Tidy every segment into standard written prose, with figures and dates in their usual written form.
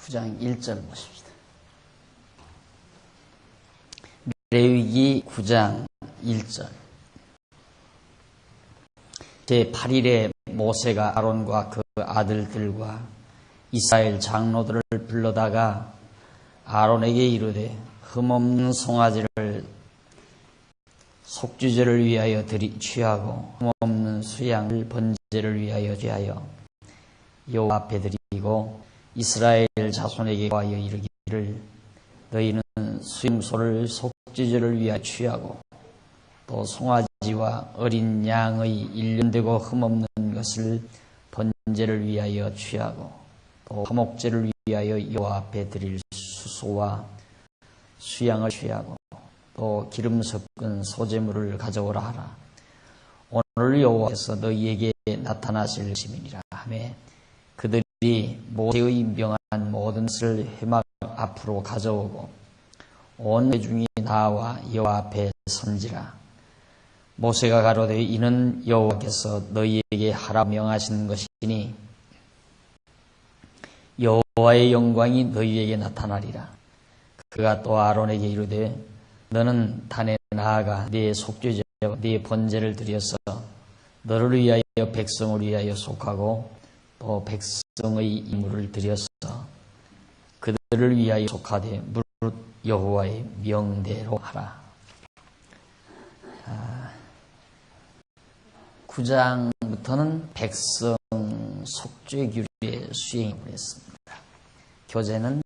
9장 1절 보십시다. 레위기 9장 1절. 제8일에 모세가 아론과 그 아들들과 이스라엘 장로들을 불러다가 아론에게 이르되 흠없는 송아지를 속죄제를 위하여 취하고 흠없는 수양을 번제를 위하여 취하여 여호와 앞에 드리고 이스라엘 자손에게 구하여 이르기를 너희는 수염소를 속죄제를 위하여 취하고 또 송아지와 어린 양의 1년 되고 흠없는 것을 번제를 위하여 취하고 또 화목제를 위하여 여호와 앞에 드릴 수소와 수양을 취하고 또 기름 섞은 소제물을 가져오라 하라. 오늘 여호와께서 너희에게 나타나실 것임이니라 하며 그들이 모세의 명한 모든 것을 회막 앞으로 가져오고 온 회중이 나와 여호와 앞에 선지라. 모세가 가로되 이는 여호와께서 너희에게 하라 명하신 것이니 여호와의 영광이 너희에게 나타나리라. 그가 또 아론에게 이르되 너는 단에 나아가 네 속죄제와 네 번제를 드려서 너를 위하여 백성을 위하여 속하고 또 백성의 이물을 드려서 그들을 위하여 속하되 무릇 여호와의 명대로 하라. 9장부터는 백성 속죄규례 수행을 했습니다. 교재는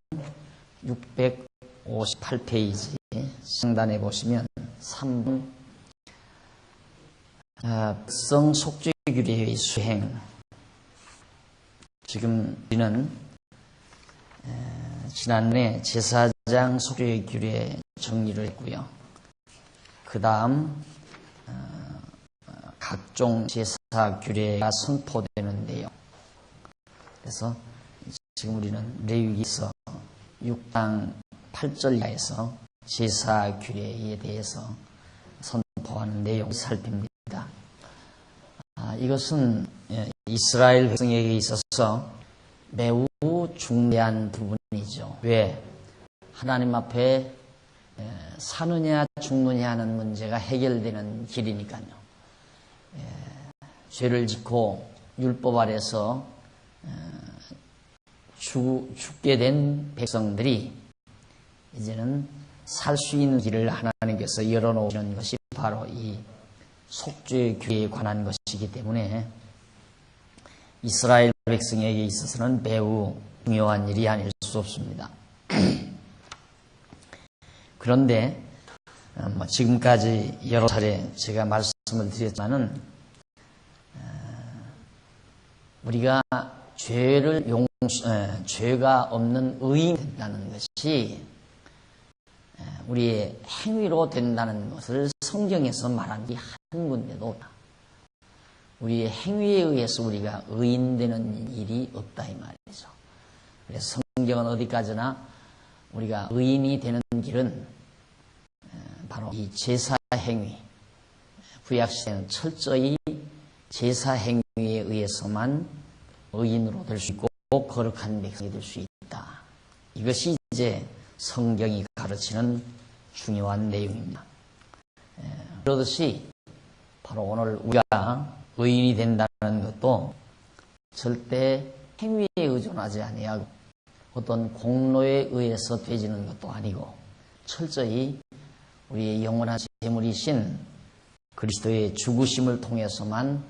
658페이지 상단에 보시면 3번 백성 속죄규례의 수행. 지금 우리는 지난해 제사장 속죄규례 정리를 했고요. 그 다음 각종 제사 규례가 선포되는 내용. 그래서 지금 우리는 레위기서 6장 8절 이하에서 제사 규례에 대해서 선포하는 내용을 살핍니다. 이것은 이스라엘 백성에게 있어서 매우 중대한 부분이죠. 왜? 하나님 앞에 사느냐 죽느냐 하는 문제가 해결되는 길이니까요. 죄를 짓고 율법 아래서 죽게 된 백성들이 이제는 살 수 있는 길을 하나님께서 열어놓으시는 것이 바로 이 속죄규례에 관한 것이기 때문에 이스라엘 백성에게 있어서는 매우 중요한 일이 아닐 수 없습니다. 그런데 지금까지 여러 차례 제가 말씀을 드렸지만은 우리가 죄가 없는 의인이 된다는 것이 우리의 행위로 된다는 것을 성경에서 말한 게 한 군데도 없다. 우리의 행위에 의해서 우리가 의인되는 일이 없다 이 말이죠. 그래서 성경은 어디까지나 우리가 의인이 되는 길은 바로 이 제사 행위, 구약시대는 철저히 제사 행위에 의해서만 의인으로 될 수 있고 거룩한 백성이 될 수 있다. 이것이 이제 성경이 가르치는 중요한 내용입니다. 그러듯이 바로 오늘 우리가 의인이 된다는 것도 절대 행위에 의존하지 아니하고 어떤 공로에 의해서 되지는 것도 아니고 철저히 우리의 영원한 재물이신 그리스도의 죽으심을 통해서만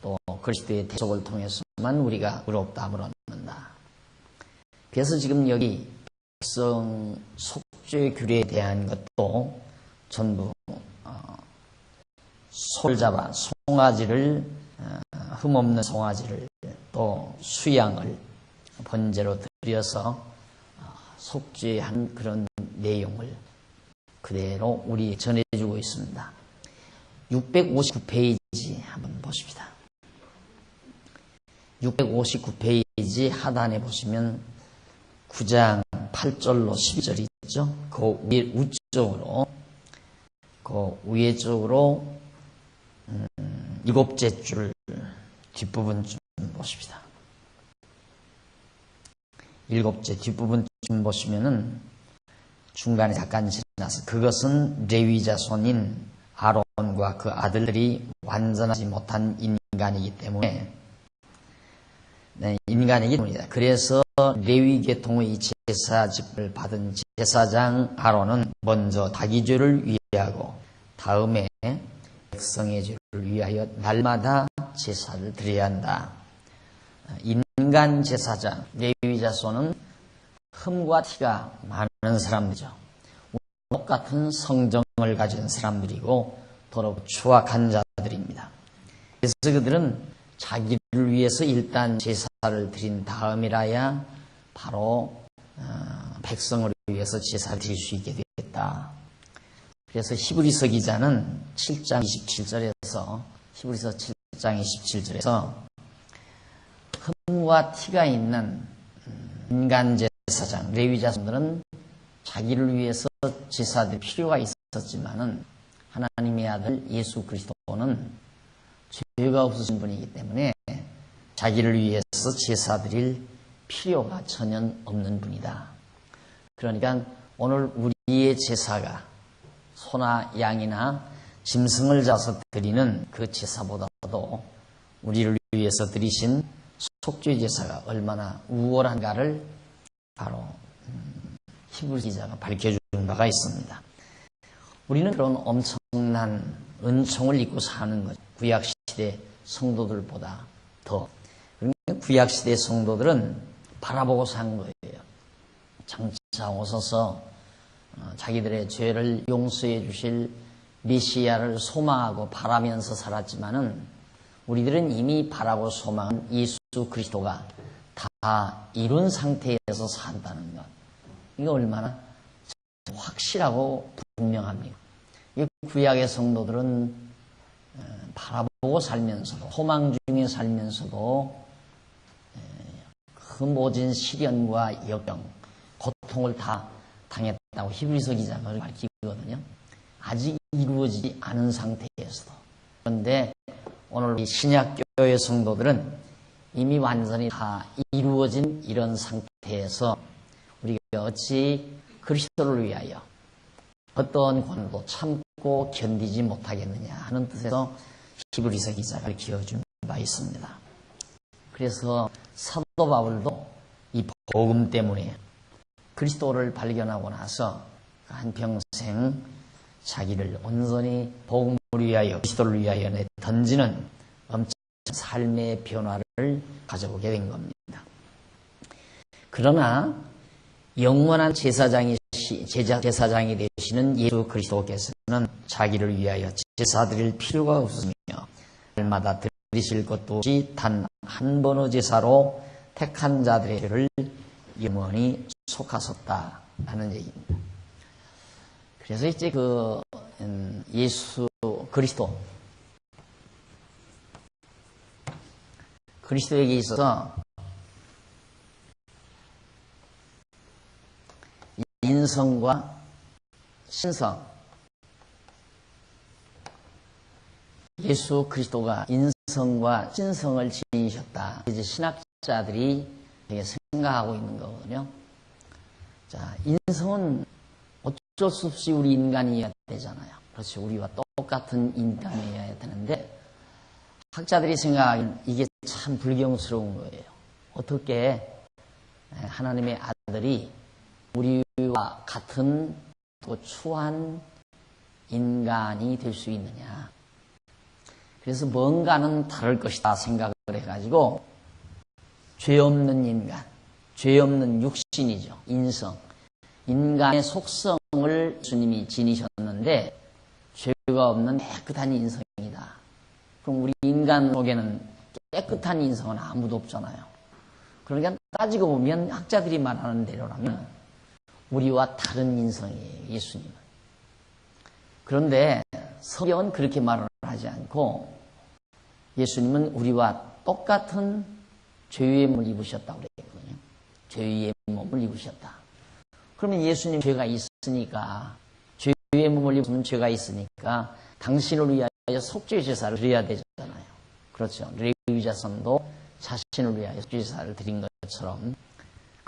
또 그리스도의 대속을 통해서만 우리가 의롭다함을 얻는다. 그래서 지금 여기 백성 속죄 규례에 대한 것도 전부 소를 잡아 송아지를 흠없는 송아지를 또 수양을 번제로 드려서 속죄한 그런 내용을 그대로 우리 전해주고 있습니다. 659페이지 한번 보십시다. 659페이지 하단에 보시면 9장 8절로 12절이 있죠. 그 위에 위에 쪽으로 7째 줄 뒷부분 좀 보십시다. 7째 뒷부분쯤 보시면은 중간에 잠깐 지나서 그것은 레위 자손인 아론과 그 아들들이 완전하지 못한 인간이기 때문에 인간이기 때문이다. 그래서 레위 계통의 제사직을 받은 제사장 아론은 먼저 자기 죄를 위하고 다음에 백성의 죄를 위하여 날마다 제사를 드려야 한다. 인간 제사장 레위 자손은 흠과 티가 많은 사람들이죠. 똑같은 성정을 가진 사람들이고 더럽고 추악한 자들입니다. 그래서 그들은 자기를 위해서 일단 제사를 드린 다음이라야 바로 백성을 위해서 제사를 드릴 수 있게 되겠다. 그래서 히브리서 기자는 7장 27절에서 히브리서 7장 27절에서 흠과 티가 있는 인간 제사장 레위 자손들은 자기를 위해서 제사드릴 필요가 있었지만은 하나님의 아들 예수 그리스도는 죄가 없으신 분이기 때문에 자기를 위해서 제사드릴 필요가 전혀 없는 분이다. 그러니까 오늘 우리의 제사가 소나 양이나 짐승을 잡아서 드리는 그 제사보다도 우리를 위해서 드리신 속죄 제사가 얼마나 우월한가를 바로 히브리 기자가 밝혀준 바가 있습니다. 우리는 그런 엄청난 은총을 입고 사는 거죠. 구약시대 성도들보다 더. 그러니까 구약시대 성도들은 바라보고 산 거예요. 장차 오셔서 자기들의 죄를 용서해 주실 메시아를 소망하고 바라면서 살았지만은 우리들은 이미 바라고 소망한 예수 그리스도가 다 이룬 상태에서 산다는 것. 이거 얼마나 확실하고 분명합니까? 이 구약의 성도들은 바라보고 살면서도 소망 중에 살면서도 그 모진 시련과 역경, 고통을 다 당했다고 히브리서 기자가 밝히거든요. 아직 이루어지지 않은 상태에서도. 그런데 오늘 이 신약교회 성도들은 이미 완전히 다 이루어진 이런 상태에서 우리가 어찌 그리스도를 위하여 어떤 고난도 참고 견디지 못하겠느냐 하는 뜻에서 히브리서 기자가 밝혀준 바 있습니다. 그래서 사도 바울도 이 복음 때문에 그리스도를 발견하고 나서 한평생 자기를 온전히 복음을 위하여 그리스도를 위하여 던지는 엄청난 삶의 변화를 가져보게 된 겁니다. 그러나 영원한 제사장이 되시는 예수 그리스도께서는 자기를 위하여 제사드릴 필요가 없으며 날마다 드리실 것도 없이 단 한 번의 제사로 택한 자들의 죄를 영원히 속하셨다라는 얘기입니다. 그래서 이제 예수 그리스도에게 있어서 인성과 신성, 예수 그리스도가 인성과 신성을 지니셨다. 이제 신학자들이 되게 생각하고 있는 거거든요. 자, 인성은 어쩔 수 없이 우리 인간이어야 되잖아요. 그렇죠. 우리와 똑같은 인간이어야 되는데 학자들이 생각하기엔 이게 참 불경스러운 거예요. 어떻게 하나님의 아들이 우리와 같은 또 추한 인간이 될 수 있느냐. 그래서 뭔가는 다를 것이다 생각을 해가지고 죄 없는 인간, 죄 없는 육신이죠. 인성. 인간의 속성을 주님이 지니셨는데 죄가 없는 깨끗한 인성이다. 그럼 우리 인간 속에는 깨끗한 인성은 아무도 없잖아요. 그러니까 따지고 보면 학자들이 말하는 대로라면 우리와 다른 인성이에요. 예수님은. 그런데 성경은 그렇게 말을 하지 않고 예수님은 우리와 똑같은 죄의 몸을 입으셨다고 그랬거든요. 죄의 몸을 입으셨다. 그러면 예수님 죄가 있으니까 죄의 몸을 입으면 죄가 있으니까 당신을 위하여 속죄 제사를 드려야 되잖아요. 그렇죠. 레위 자손도 자신을 위하여 속죄 제사를 드린 것처럼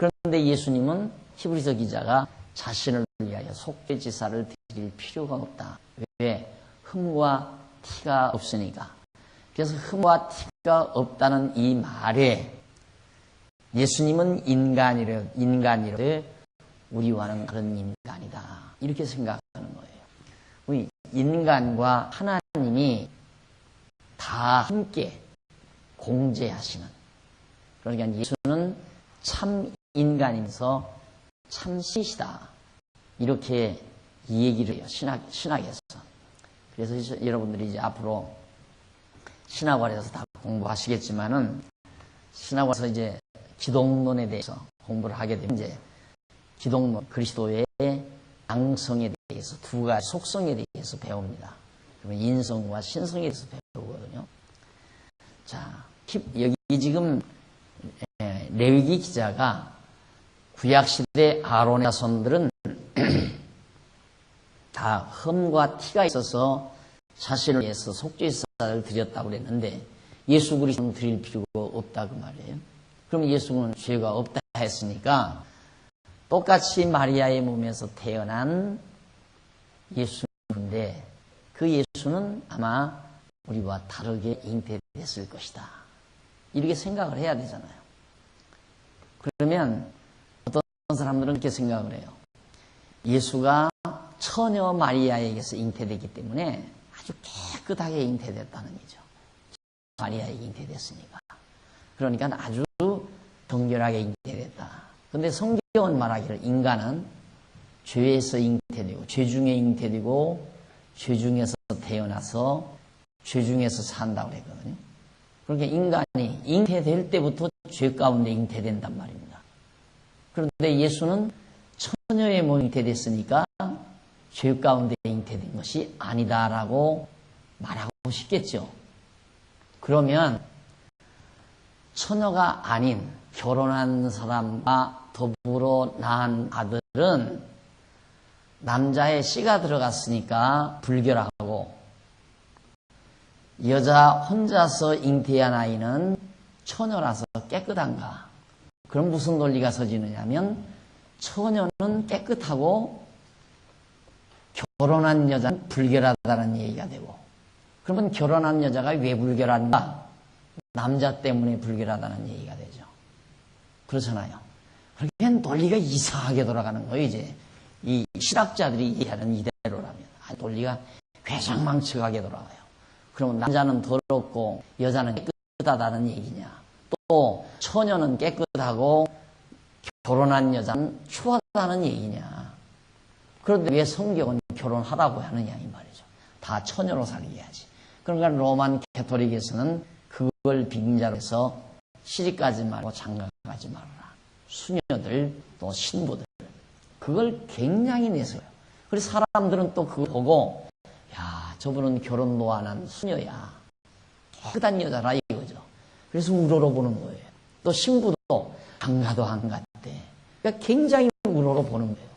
그런데 예수님은 히브리서 기자가 자신을 위하여 속죄제사를 드릴 필요가 없다. 왜? 흠과 티가 없으니까. 그래서 흠과 티가 없다는 이 말에 예수님은 인간이라 우리와는 다른 인간이다. 이렇게 생각하는 거예요. 우리 인간과 하나님이 다 함께 공제하시는. 그러니까 예수는 참 인간이면서 참 신이시다. 이렇게 이 얘기를 해요. 신학에서. 그래서 여러분들이 이제 앞으로 신학원에서 다 공부하시겠지만은 신학원에서 이제 기독론에 대해서 공부를 하게 되면 이제 기독론, 그리스도의 양성에 대해서 두 가지 속성에 대해서 배웁니다. 그러면 인성과 신성에 대해서 배우거든요. 자, 여기 지금 레위기 기자가 구약시대 아론의 자손들은 다 흠과 티가 있어서 자신을 위해서 속죄제사를 드렸다고 그랬는데 예수 그리스도는 드릴 필요가 없다 그 말이에요. 그럼 예수는 죄가 없다 했으니까 똑같이 마리아의 몸에서 태어난 예수인데 그 예수는 아마 우리와 다르게 잉태됐을 것이다. 이렇게 생각을 해야 되잖아요. 그러면 어떤 사람들은 이렇게 생각을 해요. 예수가 처녀 마리아에게서 잉태됐기 때문에 아주 깨끗하게 잉태됐다는 거죠. 마리아에게 잉태됐으니까. 그러니까 아주 정결하게 잉태됐다. 그런데 성경은 말하기를 인간은 죄에서 잉태되고 죄 중에 잉태되고 죄 중에서 태어나서 죄 중에서 산다고 그랬거든요. 그러니까 인간이 잉태될 때부터 죄 가운데 잉태된단 말입니다. 그런데 예수는 처녀의 몸이 잉태됐으니까 죄 가운데 잉태된 것이 아니다라고 말하고 싶겠죠. 그러면 처녀가 아닌 결혼한 사람과 더불어 낳은 아들은 남자의 씨가 들어갔으니까 불결하고 여자 혼자서 잉태한 아이는 처녀라서 깨끗한가? 그럼 무슨 논리가 서지느냐면 처녀는 깨끗하고 결혼한 여자는 불결하다는 얘기가 되고 그러면 결혼한 여자가 왜 불결한가? 남자 때문에 불결하다는 얘기가 되죠. 그렇잖아요. 그러니까 논리가 이상하게 돌아가는 거예요. 이제 이 실학자들이 얘기하는 이대로라면 논리가 괴상망측하게 돌아가요. 그러면 남자는 더럽고 여자는 깨끗하다는 얘기냐? 또 처녀는 깨끗하고 결혼한 여자는 추하다는 얘기냐? 그런데 왜 성경은 결혼하라고 하느냐 이 말이죠. 다 처녀로 살게 해야지. 그러니까 로만 캐토릭에서는 그걸 빙자로 해서 시집가지 말고 장가가지 말아라. 수녀들 또 신부들 그걸 굉장히 내세워요. 그래서 사람들은 또 그거 보고 야 저분은 결혼도 안 한 수녀야. 깨끗한 여자라 이거죠. 그래서 우러러보는 거예요. 또 신부도 장가도 안 갔대. 그러니까 굉장히 우러러 보는 거예요.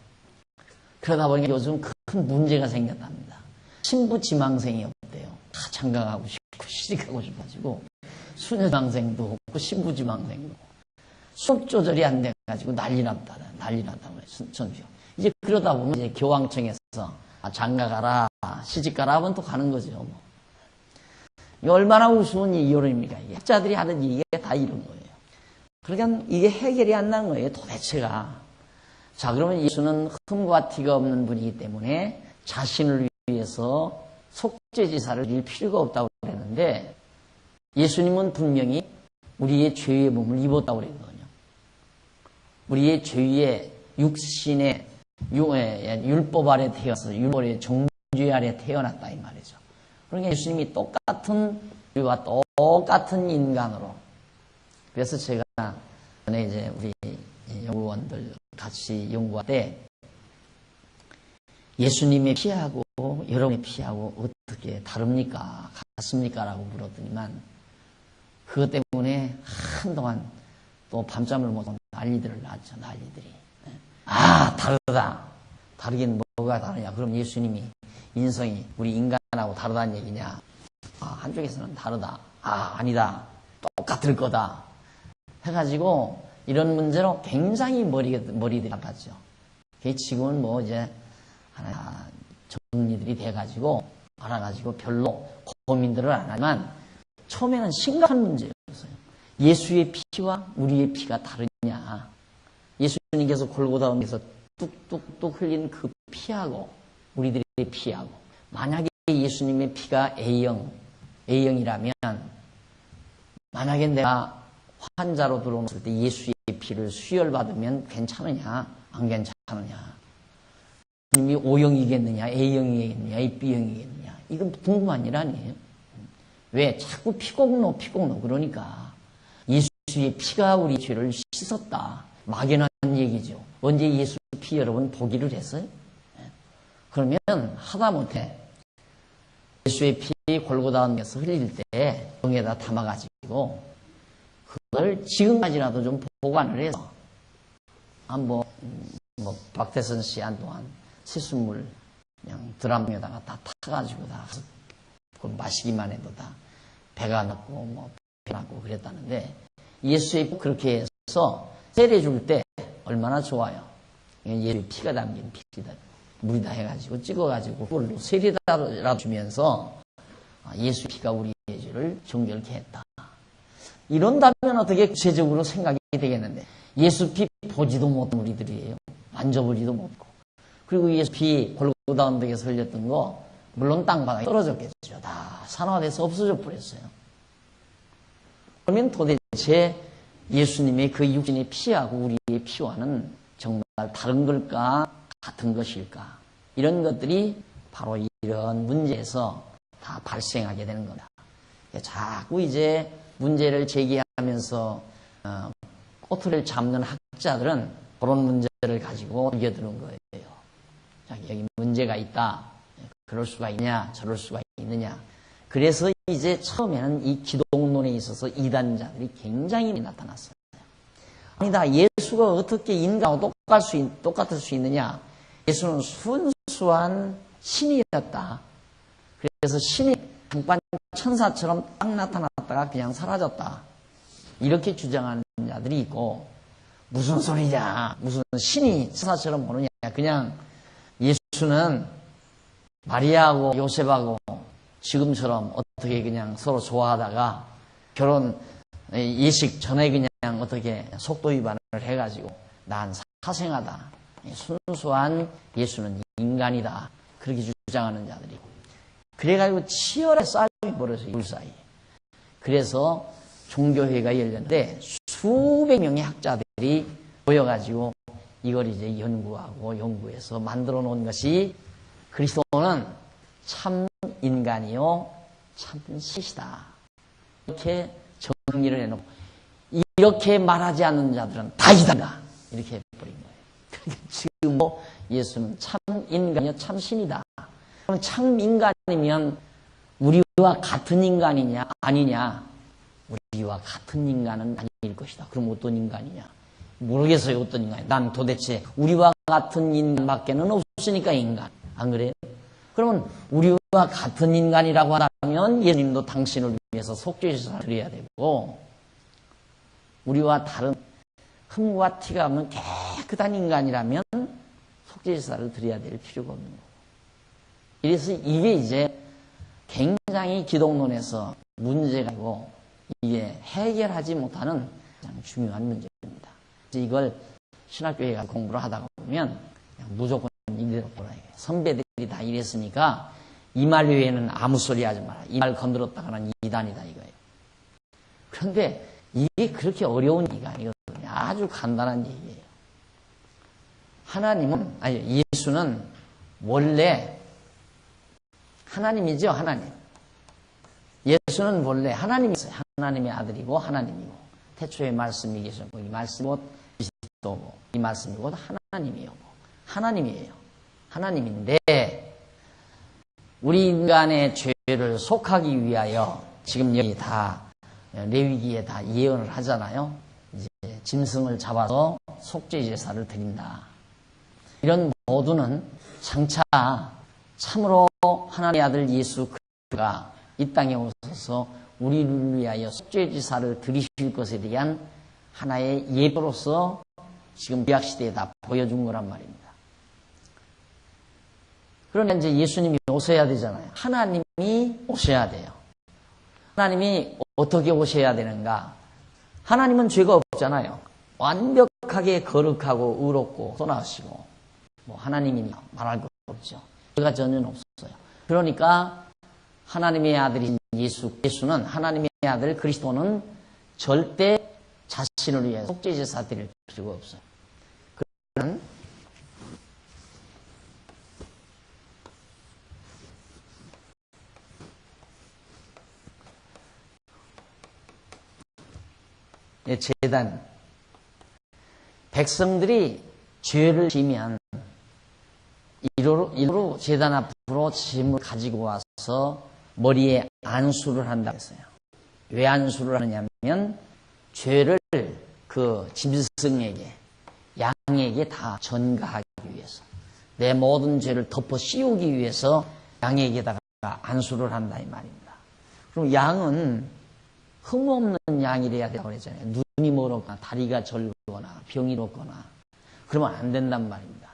그러다 보니까 요즘 큰 문제가 생겼답니다. 신부 지망생이 없대요. 다 장가가고 싶고 시집가고 싶어가지고 수녀 지망생도 없고 신부 지망생도 없고 수업 조절이 안 돼가지고 난리 났다고 그래요. 이제 그러다 보면 이제 교황청에서 장가가라 시집가라 하면 또 가는 거죠. 뭐. 얼마나 우스운 이론입니까? 이게 학자들이 하는 얘기가 다 이런 거예요. 그러니까 이게 해결이 안 나는 거예요. 도대체가. 자 그러면 예수는 흠과 티가 없는 분이기 때문에 자신을 위해서 속죄제사를 드릴 필요가 없다고 그랬는데 예수님은 분명히 우리의 죄의 몸을 입었다고 그랬거든요. 우리의 죄의 육신의 율법 아래 태어나서 율법의 정죄 아래 태어났다 이 말이죠. 그러니까 예수님이 우리와 똑같은 인간으로. 그래서 제가 전에 이제 우리 연구원들 같이 연구할 때 예수님의 피하고 여러분의 피하고 어떻게 다릅니까? 같습니까? 라고 물었더니만 그것 때문에 한동안 또 밤잠을 못 자고 난리들을 낳았죠. 난리들이. 아 다르다. 다르긴 뭐가 다르냐. 그럼 예수님이 인성이 우리 인간하고 다르다는 얘기냐. 한쪽에서는 다르다. 아니다. 똑같을 거다. 해가지고 이런 문제로 굉장히 머리들이 아팠죠. 지금은 뭐 이제 하나 정리들이 돼가지고 알아가지고 별로 고민들을 안 하지만 처음에는 심각한 문제였어요. 예수의 피와 우리의 피가 다르냐. 예수님께서 골고다에서 뚝뚝뚝 흘린 그 피하고 우리들의 피하고 만약에 예수님의 피가 A형이라면 만약에 내가 환자로 들어왔을 때 예수의 피를 수혈받으면 괜찮으냐 안 괜찮으냐, 예수님이 O형이겠느냐 A형이겠느냐 B형이겠느냐, 이건 궁금한 일 아니에요. 왜? 자꾸 피고노 그러니까 예수의 피가 우리 죄를 씻었다, 막연한 얘기죠. 언제 예수 피 여러분 보기를 했어요? 그러면 하다못해 예수의 피 골고다에서 흘릴 때 병에다 담아가지고 그걸 지금까지라도 좀 보관을 해서 박태선 씨 한동안 시술물 그냥 드럼에다가 다 타가지고 다 마시기만 해도 다 배가 났고 배 났고 그랬다는데, 예수의 피 그렇게 해서 세례줄 때 얼마나 좋아요. 예수의 피가 담긴 피다 물이다 해가지고 찍어가지고 그걸로 세례라도 주면서 예수 피가 우리의 죄를 정결케 했다. 이런다면 어떻게 구체적으로 생각이 되겠는데, 예수 피 보지도 못한 우리들이에요. 만져보지도 못고. 그리고 예수 피 골고다 언덕에서 흘렸던 거 물론 땅바닥에 떨어졌겠죠. 다 산화돼서 없어져 버렸어요. 그러면 도대체 예수님의 그 육신의 피하고 우리의 피와는 정말 다른 걸까 같은 것일까, 이런 것들이 바로 이런 문제에서 다 발생하게 되는 겁니다. 자꾸 이제 문제를 제기하면서 꼬투리를 잡는 학자들은 그런 문제를 가지고 이겨드는 거예요. 자, 여기 문제가 있다, 그럴 수가 있냐 저럴 수가 있느냐. 그래서 이제 처음에는 이 기독론에 있어서 이단자들이 굉장히 나타났어요. 아니다, 예수가 어떻게 인간하고 똑같을 수 있느냐. 예수는 순수한 신이었다. 그래서 신이 잠깐 천사처럼 딱 나타났다가 그냥 사라졌다, 이렇게 주장하는 자들이 있고, 무슨 소리냐, 무슨 신이 천사처럼 오느냐, 그냥 예수는 마리아하고 요셉하고 지금처럼 어떻게 그냥 서로 좋아하다가 결혼 예식 전에 그냥 어떻게 속도 위반을 해가지고 난 사생하다, 순수한 예수는 인간이다, 그렇게 주장하는 자들이. 그래가지고 치열한 싸움이 벌어져요, 둘 사이에. 그래서 종교회가 열렸는데 수백 명의 학자들이 모여가지고 이걸 이제 연구해서 만들어 놓은 것이 그리스도는 참 인간이요 참 신이다, 이렇게 정리를 해놓고, 이렇게 말하지 않는 자들은 다 이단이다, 이렇게 해버린 거예요. 지금 예수는 참 인간이요 참 신이다. 그럼 참 인간이면 우리와 같은 인간이냐 아니냐? 우리와 같은 인간은 아닐 것이다. 그럼 어떤 인간이냐? 모르겠어요, 어떤 인간이냐. 난 도대체 우리와 같은 인간밖에는 없으니까 인간. 안 그래요? 그러면 우리와 같은 인간이라고 하면 예수님도 당신을 위해서 속죄제사를 드려야 되고, 우리와 다른 흠과 티가 없는 깨끗한 인간이라면 속죄제사를 드려야 될 필요가 없는 거고. 그래서 이게 이제 굉장히 기독론에서 문제가고 이게 해결하지 못하는 가장 중요한 문제입니다. 이걸 신학교에 가서 공부를 하다가 보면 그냥 무조건 이대로 보라. 선배들이 다 이랬으니까 이 말 외에는 아무 소리 하지 마라. 이 말 건드렸다가는 이단이다 이거예요. 그런데 이게 그렇게 어려운 얘기가 아니거든요. 아주 간단한 얘기예요. 예수는 원래 하나님이죠, 하나님. 예수는 원래 하나님이었어요. 하나님의 아들이고 하나님이고, 태초에 말씀이 계셨고, 이 말씀이 곧 그리스도고, 이 말씀이 곧 하나님이고, 하나님이에요. 하나님인데 우리 인간의 죄를 속하기 위하여 지금 여기 다 레위기에 다 예언을 하잖아요. 이제 짐승을 잡아서 속죄 제사를 드린다. 이런 모두는 장차 참으로 하나님의 아들 예수 그리스도가 이 땅에 오셔서 우리를 위하여 속죄 제사를 드리실 것에 대한 하나의 예표로서 지금 구약시대에 다 보여준 거란 말입니다. 그러면 이제 예수님이 오셔야 되잖아요. 하나님이 오셔야 돼요. 하나님이 어떻게 오셔야 되는가? 하나님은 죄가 없잖아요. 완벽하게 거룩하고 의롭고 선하시고 뭐 하나님이 말할 것 없죠. 죄가 전혀 없어요. 그러니까 하나님의 아들인 예수는 하나님의 아들 그리스도는 절대 자신을 위해 속죄제사 드릴 필요가 없어요. 그러면 제단 백성들이 죄를 지면 이로로 제단 앞으로 짐을 가지고 와서 머리에 안수를 한다고 했어요. 왜 안수를 하느냐면 죄를 그 짐승에게 양에게 다 전가하기 위해서 내 모든 죄를 덮어 씌우기 위해서 양에게다가 안수를 한다 이 말입니다. 그럼 양은 흠없는 양이래야 된다고 그랬잖아요. 눈이 멀었거나 다리가 절거나 병이 있거나 그러면 안 된단 말입니다.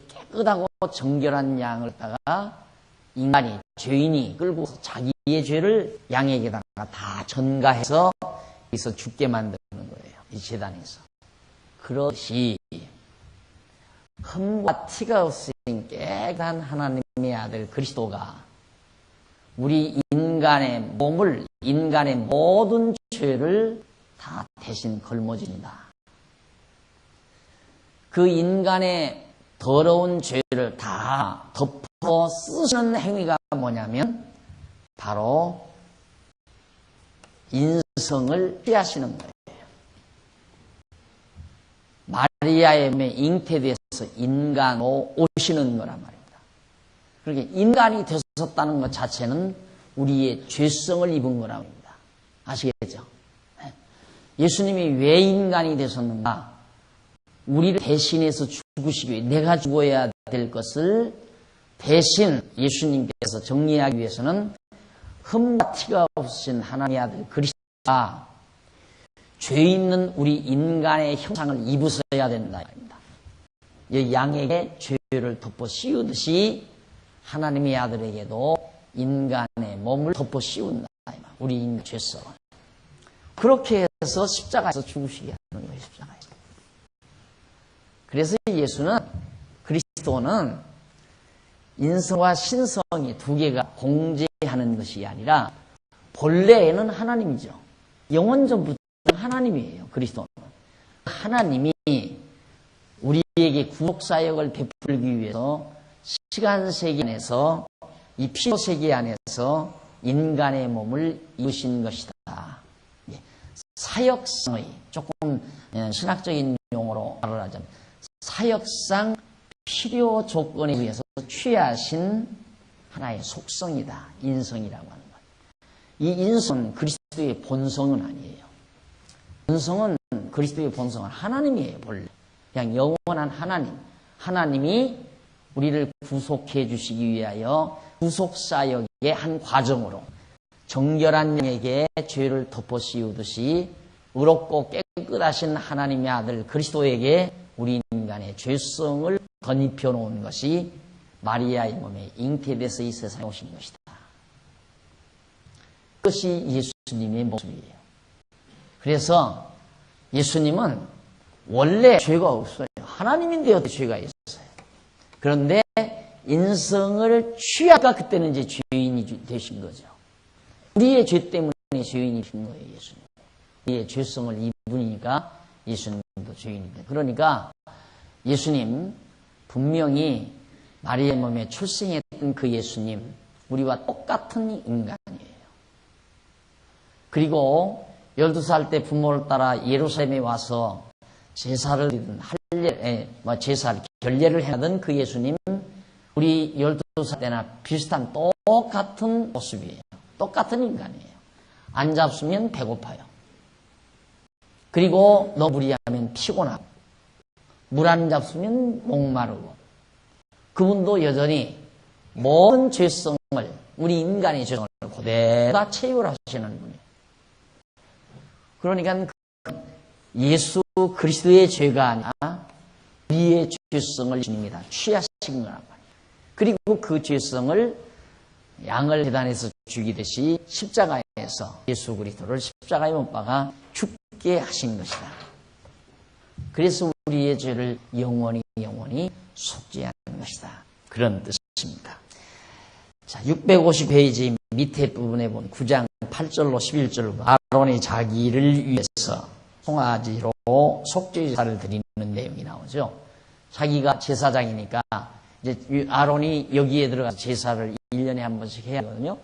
깨끗하고 정결한 양을 갖다가 인간이 죄인이 끌고 자기의 죄를 양에게다가 다 전가해서 여기서 죽게 만드는 거예요. 이 제단에서. 그것이 흠과 티가 없으신 깨끗한 하나님의 아들 그리스도가 우리 인간의 몸을 인간의 모든 죄를 다 대신 걸머진다. 그 인간의 더러운 죄를 다 덮어 쓰시는 행위가 뭐냐면 바로 인성을 피하시는 거예요. 마리아의 몸에 잉태돼서 인간으로 오시는 거란 말입니다. 그렇게 인간이 되셨다는 것 자체는 우리의 죄성을 입은 거라고 합니다. 아시겠죠? 예수님이 왜 인간이 되셨는가? 우리를 대신해서 죽으시기 위해 내가 죽어야 될 것을 대신 예수님께서 정리하기 위해서는 흠과 티가 없으신 하나님의 아들 그리스도가 죄 있는 우리 인간의 형상을 입으셔야 된다. 이 양에게 죄를 덮어 씌우듯이 하나님의 아들에게도 인간의 몸을 덮어 씌운다. 우리 인간의 죄성을. 그렇게 해서 십자가에서 죽으시게 하는 거예요. 십자가에서. 그래서 예수는 그리스도는 인성과 신성이 두 개가 공존하는 것이 아니라 본래에는 하나님이죠. 영원 전부터 하나님이에요. 그리스도는. 하나님이 우리에게 구속사역을 베풀기 위해서 시간세계 안에서 이 피조세계 안에서 인간의 몸을 입으신 것이다. 사역상의 조금 신학적인 용어로 말을 하자면 사역상 필요 조건에 의해서 취하신 하나의 속성이다. 인성이라고 하는 것. 이 인성은 그리스도의 본성은 아니에요. 본성은 그리스도의 본성은 하나님이에요. 본래. 그냥 영원한 하나님. 하나님이 우리를 구속해 주시기 위하여 구속사역의 한 과정으로 정결한 양에게 죄를 덮어 씌우듯이 의롭고 깨끗하신 하나님의 아들 그리스도에게 우리 인간의 죄성을 덧입혀 놓은 것이 마리아의 몸에 잉태돼서 이 세상에 오신 것이다. 그것이 예수님의 모습이에요. 그래서 예수님은 원래 죄가 없어요. 하나님인데 어떻게 죄가 있어요. 그런데 인성을 취하가 그때는 이제 죄인이 되신 거죠. 우리의 죄 때문에 죄인이신 거예요. 예수님. 우리의 죄성을 입으니까 예수님도 죄인이 돼요. 그러니까 예수님 분명히 마리아의 몸에 출생했던 그 예수님 우리와 똑같은 인간이에요. 그리고 12살 때 부모를 따라 예루살렘에 와서 제사를 드리던 제사를 결례를 하던 그 예수님 우리 12살 때나 비슷한 똑같은 모습이에요. 똑같은 인간이에요. 안 잡수면 배고파요. 그리고 너무 무리하면 피곤하고 물 안 잡수면 목마르고 그분도 여전히 모든 죄성을 우리 인간의 죄성을 그대로 다 체휼하시는 분이에요. 그러니까 예수 그리스도의 죄가 아니라 우리의 죄성을 주님이 다 취하신 거란 말이에요. 그리고 그 죄성을 양을 제단에서 죽이듯이 십자가에서 예수 그리스도를 십자가에 못 박아 죽게 하신 것이다. 그래서 우리의 죄를 영원히 속죄하는 것이다. 그런 뜻입니다. 자, 650페이지 밑에 부분에 본 9장 8절로 11절로 아론이 자기를 위해서 송아지로 속죄제사를 드리는 내용이 나오죠. 자기가 제사장이니까 이제 아론이 여기에 들어가서 제사를 1년에 한 번씩 해야 하거든요.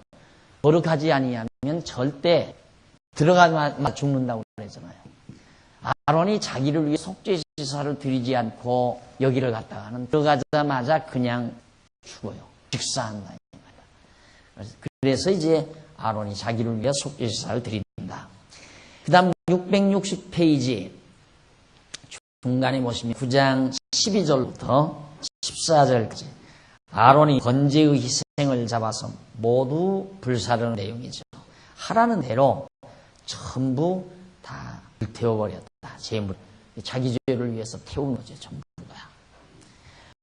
거룩하지 아니하면 절대 들어가면 죽는다고 그랬잖아요. 아론이 자기를 위해 속죄제사를 드리지 않고 여기를 갔다가는 들어가자마자 그냥 죽어요. 직사한다. 그래서 이제 아론이 자기를 위해 속죄제사를 드린다. 그 다음 660페이지 중간에 보시면 9장 12절부터 14절까지 아론이 번제의 희생을 잡아서 모두 불사르는 내용이죠. 하라는 대로 전부 다 불태워버렸다. 제물. 자기 죄를 위해서 태우는 거죠. 전부 다.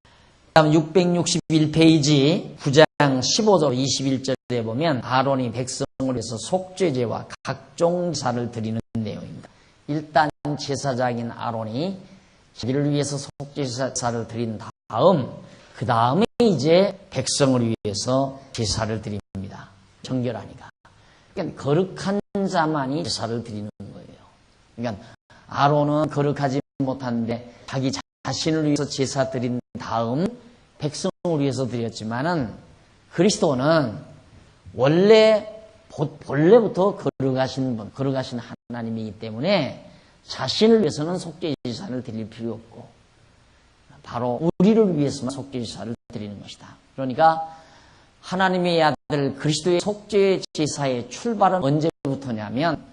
그 다음 661페이지 9장 15절 21절에 보면 아론이 백성을 위해서 속죄제와 각종 제사를 드리는 내용입니다. 일단 제사장인 아론이 자기를 위해서 속죄제사를 드린 다음 그 다음에 이제 백성을 위해서 제사를 드립니다. 정결하니까. 그러니까 거룩한 자만이 제사를 드리는 거예요. 그러니까 아론은 거룩하지 못한데 자기 자신을 위해서 제사 드린 다음 백성을 위해서 드렸지만은 그리스도는 본래부터 거룩하신 분, 거룩하신 하나님이기 때문에 자신을 위해서는 속죄제사를 드릴 필요 없고 바로 우리를 위해서만 속죄제사를 드리는 것이다. 그러니까 하나님의 아들 그리스도의 속죄제사의 출발은 언제부터냐면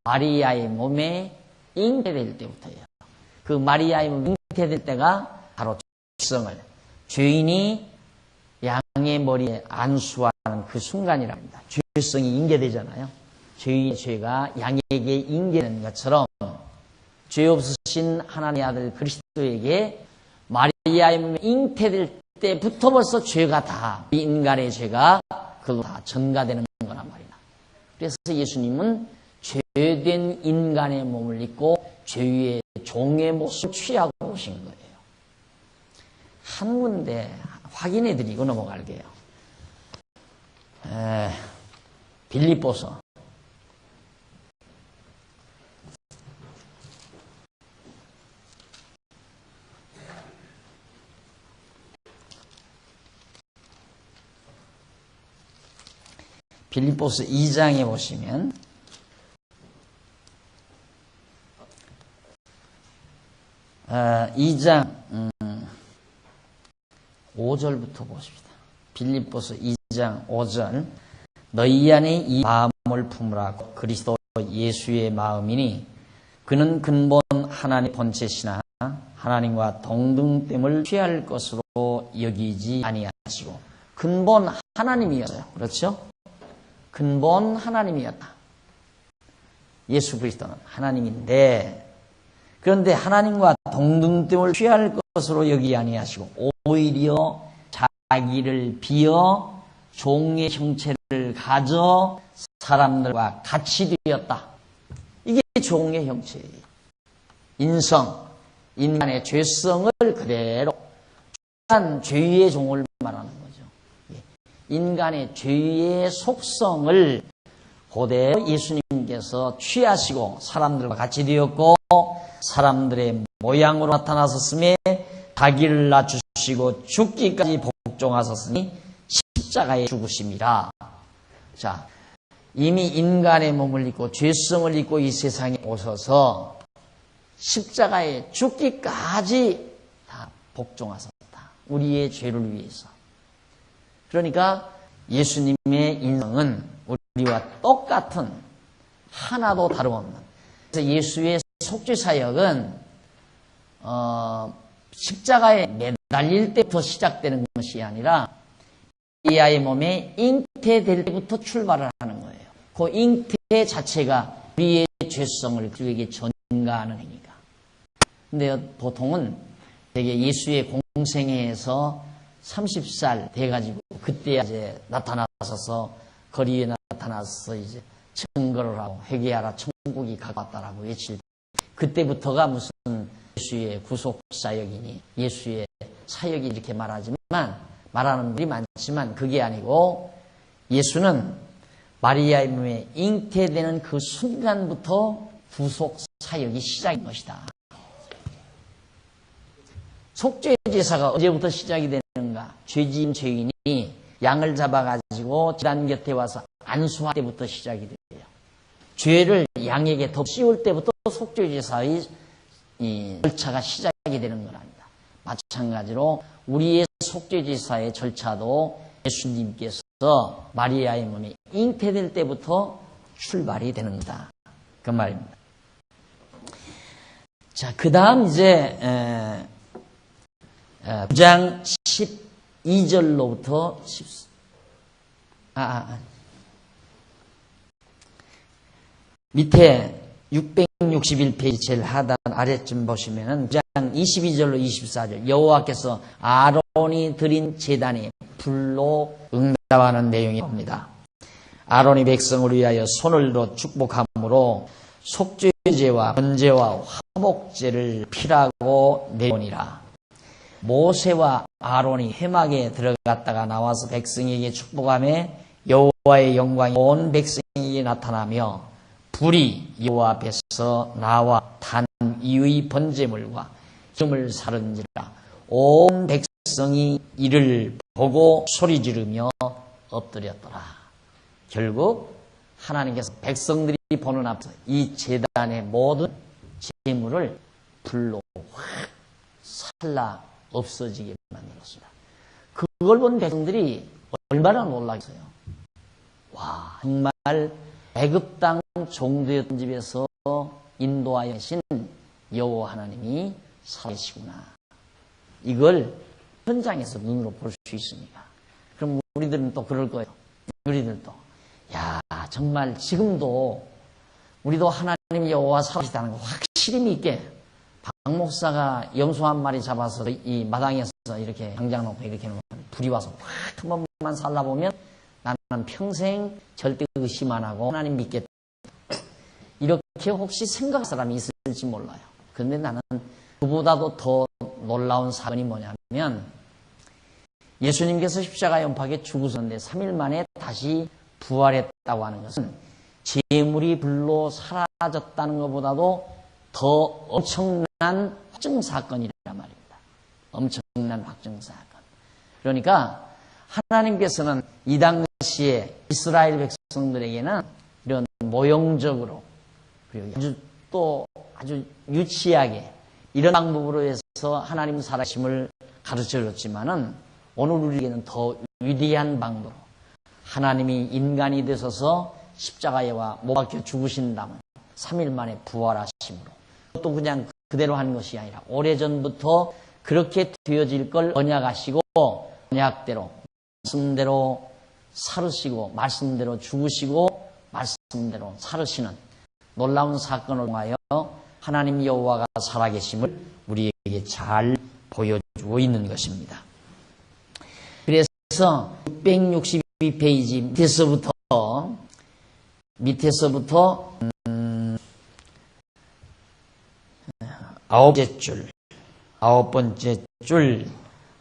마리아의 몸에 잉태될 때부터예요. 그 마리아의 몸에 잉태될 때가 바로 죄성을 죄인이 양의 머리에 안수하는 그 순간이랍니다. 죄성이 잉태되잖아요. 죄인의 죄가 양에게 잉태되는 것처럼 죄 없으신 하나님의 아들 그리스도에게 마리아의 몸에 잉태될 때부터 벌써 죄가 다 인간의 죄가 그거 다 전가되는 거란 말이다. 그래서 예수님은 죄된 인간의 몸을 입고 죄의 종의 모습을 취하고 오신 거예요. 한 군데 확인해 드리고 넘어갈게요. 빌립보서 빌립보서 2장에 보시면 2장 5절부터 보십시다. 빌립보서 2장 5절 너희 안에 이 마음을 품으라고 그리스도 예수의 마음이니 그는 근본 하나님 본체시나 하나님과 동등됨을 취할 것으로 여기지 아니하시고 근본 하나님이었어요. 그렇죠? 근본 하나님이었다. 예수 그리스도는 하나님인데 그런데 하나님과 동등됨을 취할 것으로 여기지 아니하시고 오히려 자기를 비어 종의 형체를 가져 사람들과 같이 되었다. 이게 종의 형체예요. 인성, 인간의 죄성을 그대로 한 죄의 종을 말하는 거죠. 인간의 죄의 속성을 그대로 예수님께서 취하시고 사람들과 같이 되었고 사람들의 모양으로 나타나셨음에 자기를 낮추시고 죽기까지 복종하셨으니 십자가에 죽으심이라. 자, 이미 인간의 몸을 입고 죄성을 입고 이 세상에 오셔서 십자가에 죽기까지 다 복종하셨다. 우리의 죄를 위해서. 그러니까 예수님의 인성은 우리와 똑같은 하나도 다름없는. 그래서 예수의 속죄사역은 십자가에 매달릴 때부터 시작되는 것이 아니라 마리아의 몸에 잉태될 때부터 출발을 하는 거예요. 그 잉태 자체가 우리의 죄성을 그에게 전가되는 능가하는 행위가. 근데 보통은 되게 예수의 공생애에서 30살 돼가지고 그때 이제 나타나서서 거리에 나타나서 이제 증거를 하고 회개하라 천국이 가까웠다라고 외칠 때 그때부터가 무슨 예수의 구속 사역이니 예수의 사역이 이렇게 말하지만 말하는 분이 많지만 그게 아니고 예수는 마리아의 몸에 잉태되는 그 순간부터 구속 사역이 시작인 것이다. 속죄 제사가 언제부터 시작이 되는가? 죄지은 죄인이 양을 잡아가지고 제단 곁에 와서 안수할 때부터 시작이 돼요. 죄를 양에게 더 씌울 때부터 속죄 제사의 이 절차가 시작이 되는 거랍니다. 마찬가지로 우리의 속죄 제사의 절차도 예수님께서 마리아의 몸에 잉태될 때부터 출발이 되는 거다. 그 말입니다. 자, 그 다음 이제 9장 12절로부터 밑에 661페이지 제일 하단 아래쯤 보시면은 9장 22절로 24절 여호와께서 아론이 드린 제단에 불로 응답하는 내용이 옵니다. 아론이 백성을 위하여 손을 들어 축복함으로 속죄제와 번제와 화목제를 피라고 내오니라. 모세와 아론이 회막에 들어갔다가 나와서 백성에게 축복하며 여호와의 영광이 온 백성에게 나타나며 불이 여호와 앞에서 나와 단 이의 번제물과 기름을 사른지라. 온 백성이 이를 보고 소리 지르며 엎드렸더라. 결국 하나님께서 백성들이 보는 앞에서 이 제단의 모든 제물을 불로 확 살라 없어지게 만들었습니다. 그걸 본 백성들이 얼마나 놀라겠어요. 와, 정말 애굽 땅 종되었던 집에서 인도하여 계신 여호와 하나님이 살아계시구나. 이걸 현장에서 눈으로 볼 수 있으니까. 그럼 우리들은 또 그럴 거예요. 우리들도 야, 정말 지금도 우리도 하나님 여호와 살아계시다는 거 확실히 믿게. 박 목사가 염소 한 마리 잡아서 이 마당에서 이렇게 당장 놓고 이렇게 놓으면 불이 와서 확 한 번만 살라보면 나는 평생 절대 의심 안 하고 하나님 믿겠다. 이렇게 혹시 생각할 사람이 있을지 몰라요. 그런데 나는 그보다도 더 놀라운 사건이 뭐냐면 예수님께서 십자가 연팍에 죽으셨는데 3일 만에 다시 부활했다고 하는 것은 재물이 불로 사라졌다는 것보다도 더 엄청난 확증 사건이란 말입니다. 엄청난 확증 사건. 그러니까 하나님께서는 이 당시에 이스라엘 백성들에게는 이런 모형적으로 그리고 아주 유치하게 이런 방법으로 해서 하나님 살아심을 가르쳐줬지만은 오늘 우리에게는 더 위대한 방법으로 하나님이 인간이 되셔서 십자가에와 못 박혀 죽으신다면 3일 만에 부활하심으로 또 그냥 그대로 한 것이 아니라 오래전부터 그렇게 되어질 걸 언약하시고 언약대로 말씀대로 살으시고 말씀대로 죽으시고 말씀대로 살으시는 놀라운 사건을 통하여 하나님 여호와가 살아계심을 우리에게 잘 보여주고 있는 것입니다. 그래서 662페이지 밑에서부터 아홉 번째 줄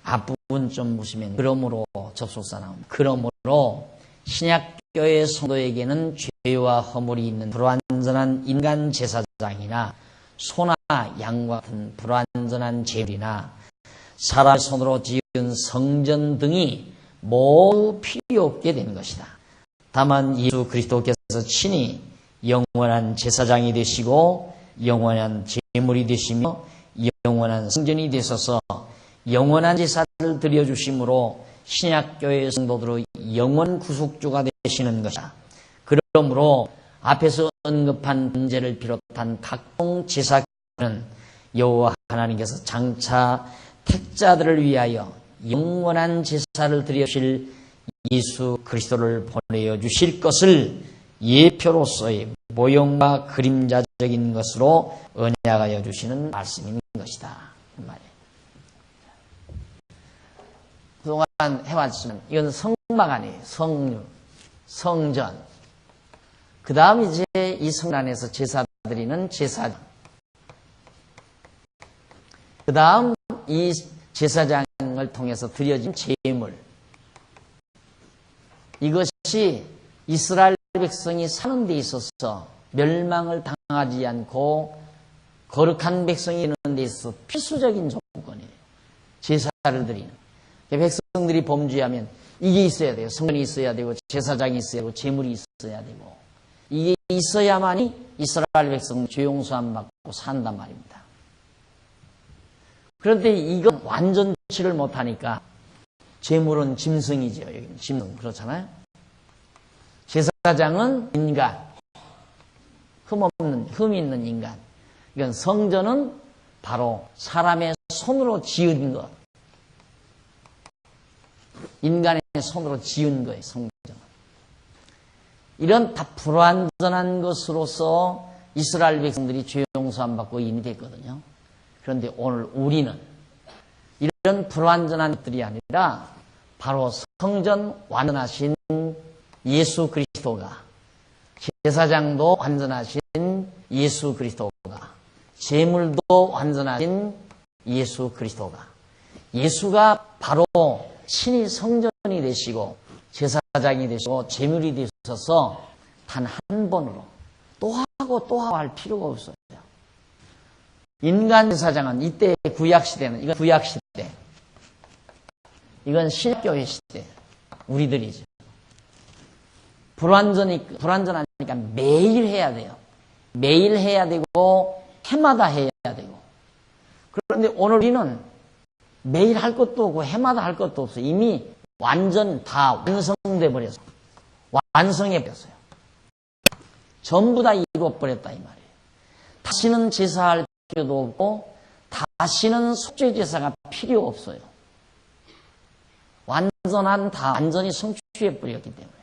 앞부분 좀 보시면 그러므로 접속사 나옵니다. 그러므로 신약교회 성도에게는 죄와 허물이 있는 불완전한 인간 제사장이나 소나 양과 같은 불완전한 제물이나 사람의 손으로 지은 성전 등이 모두 필요 없게 된 것이다. 다만 예수 그리스도께서 친히 영원한 제사장이 되시고 영원한 제물이 되시며 영원한 성전이 되셔서 영원한 제사를 드려주심으로 신약교회 성도들의 영원 구속주가 되시는 것이다. 그러므로 앞에서 언급한 번제를 비롯한 각종 제사는 여호와 하나님께서 장차 택자들을 위하여 영원한 제사를 드려주실 예수 그리스도를 보내어 주실 것을 예표로서의 모형과 그림자적 필수적인 것으로 언약하여 주시는 말씀인 것이다. 그 말이에요. 그동안 해왔지만 이건 성막 아니에요. 성전. 그 다음 이제 이 성전 안에서 제사 드리는 제사장. 그 다음 이 제사장을 통해서 드려진 제물. 이것이 이스라엘 백성이 사는 데 있어서 멸망을 당하지 않고 거룩한 백성이 되는 데 있어서 필수적인 조건이에요. 제사를 드리는. 백성들이 범죄하면 이게 있어야 돼요. 성전이 있어야 되고 제사장이 있어야 되고 제물이 있어야 되고 이게 있어야만이 이스라엘 백성 죄 용서함 받고 산단 말입니다. 그런데 이건 완전치를 못하니까 제물은 짐승이죠. 여기는 짐승 그렇잖아요. 제사장은 인간, 흠 있는 인간. 이건 성전은 바로 사람의 손으로 지은 것. 인간의 손으로 지은 거예요, 성전은. 이런 다 불완전한 것으로서 이스라엘 백성들이 죄 용서함 받고 인이 됐거든요. 그런데 오늘 우리는 이런 불완전한 것들이 아니라 바로 성전 완전하신 예수 그리스도가, 제사장도 완전하신 예수 그리스도가, 제물도 완전하신 예수 그리스도가, 예수가 바로 신이 성전이 되시고 제사장이 되시고 제물이 되셔서 단 한 번으로 또 하고 또 하고 할 필요가 없어요. 인간 제사장은 이때 구약시대는 이건 구약시대, 이건 신약교회 시대, 우리들이죠. 불완전하니까 매일 해야 돼요. 매일 해야 되고 해마다 해야 되고. 그런데 오늘 우리는 매일 할 것도 없고 해마다 할 것도 없어요. 이미 완전 다 완성돼 버려서 완성해 버렸어요. 전부 다 이루어버렸다 이 말이에요. 다시는 제사할 필요도 없고 다시는 속죄 제사가 필요 없어요. 완전히 성취해 버렸기 때문에.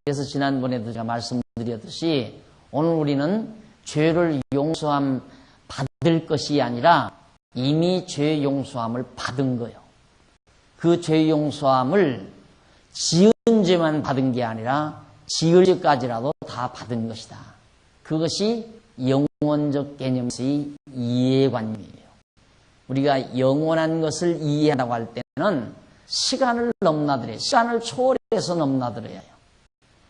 그래서 지난번에도 제가 말씀드렸듯이 오늘 우리는 죄를 용서함 받을 것이 아니라 이미 죄 용서함을 받은 거예요. 그 죄 용서함을 지은 죄만 받은 게 아니라 지을 죄까지라도 다 받은 것이다. 그것이 영원적 개념의 이해관념이에요. 우리가 영원한 것을 이해한다고 할 때는 시간을 넘나들어야, 시간을 초월해서 넘나들어야 해요.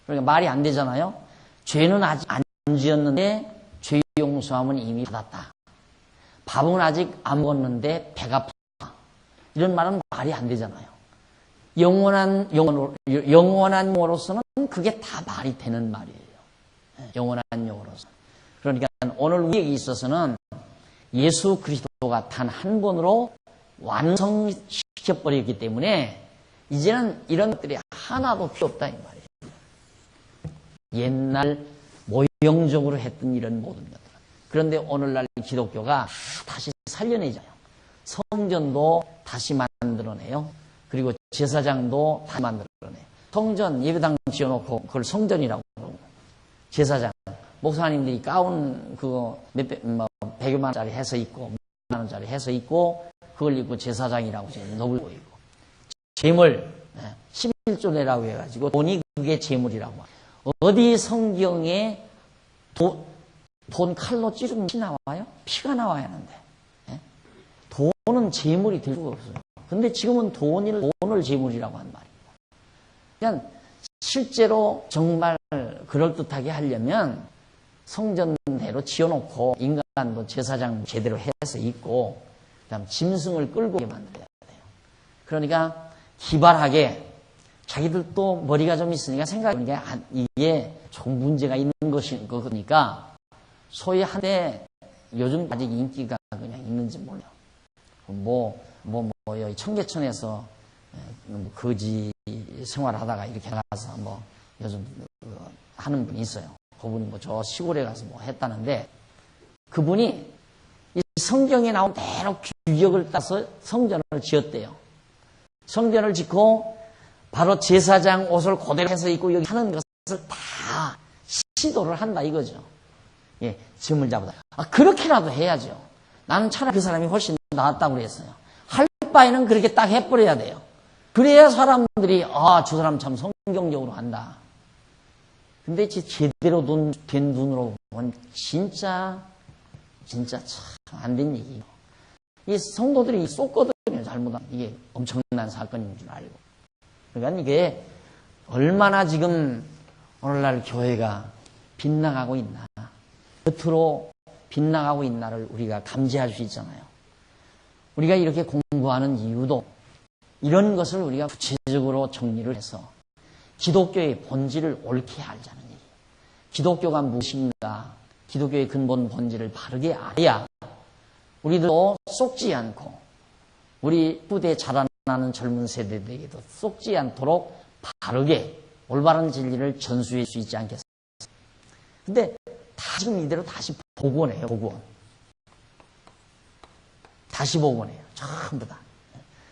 그러니까 말이 안 되잖아요. 죄는 아직 안 지었는데 죄 용서함은 이미 받았다. 밥은 아직 안 먹었는데 배가 부르다. 이런 말은 말이 안 되잖아요. 영원한 용어로서는 그게 다 말이 되는 말이에요. 영원한 용어로서. 그러니까 오늘 우리에게 있어서는 예수 그리스도가 단 한 번으로 완성시켜버렸기 때문에 이제는 이런 것들이 하나도 필요 없다 이 말이에요. 옛날 모형적으로 했던 이런 모든 것들. 그런데 오늘날 기독교가 다시 살려내잖아요. 성전도 다시 만들어내요. 그리고 제사장도 다시 만들어내요. 성전 예배당 지어놓고 그걸 성전이라고 그러고, 제사장 목사님들이 가운 그거 100여만 원짜리 해서 입고 10만 원짜리 해서 입고 그걸 입고 제사장이라고 지금 노불고 있고, 재물 11조 내라고 해가지고 돈이 그게 재물이라고. 어디 성경에 돈 칼로 찌르면 피 나와요? 피가 나와야 하는데. 돈은 재물이 될 수가 없어요. 근데 지금은 돈을 재물이라고 한 말입니다. 그냥 실제로 정말 그럴듯하게 하려면 성전대로 지어놓고 인간도 제사장 제대로 해서 있고 그다음 짐승을 끌고 만들어야 돼요. 그러니까 기발하게 자기들도 머리가 좀 있으니까 생각해보니까 이게 좀 문제가 있는 것인 거니까 소위 한때 요즘 아직 인기가 그냥 있는지 몰라요. 여기 청계천에서 거지 생활하다가 이렇게 가서 요즘 하는 분이 있어요. 그분이 저 시골에 가서 했다는데 그분이 이 성경에 나온 대로 규격을 따서 성전을 지었대요. 성전을 짓고 바로 제사장 옷을 그대로 해서 입고 여기 하는 것을 다 시도를 한다 이거죠. 예, 짐을 잡아다. 그렇게라도 해야죠. 나는 차라리 그 사람이 훨씬 낫다고 그랬어요. 할 바에는 그렇게 딱 해버려야 돼요. 그래야 사람들이, 저 사람 참 성경적으로 한다. 근데 제대로 된 눈으로 보면 진짜 참 안 된 얘기예요. 이 성도들이 쏟거든요, 잘못하면. 이게 엄청난 사건인 줄 알고. 그러니까 이게 얼마나 지금 오늘날 교회가 빗나가고 있나, 겉으로 빗나가고 있나를 우리가 감지할 수 있잖아요. 우리가 이렇게 공부하는 이유도 이런 것을 우리가 구체적으로 정리를 해서 기독교의 본질을 옳게 알자는 얘기예요. 기독교가 무엇인가, 기독교의 근본 본질을 바르게 알아야 우리도 쏙지 않고 우리 후대 자라나는 젊은 세대들에게도 쏙지 않도록 바르게 올바른 진리를 전수할 수 있지 않겠습니까? 근데 다 지금 이대로 다시 복원해요, 복원. 다시 복원해요. 전부 다.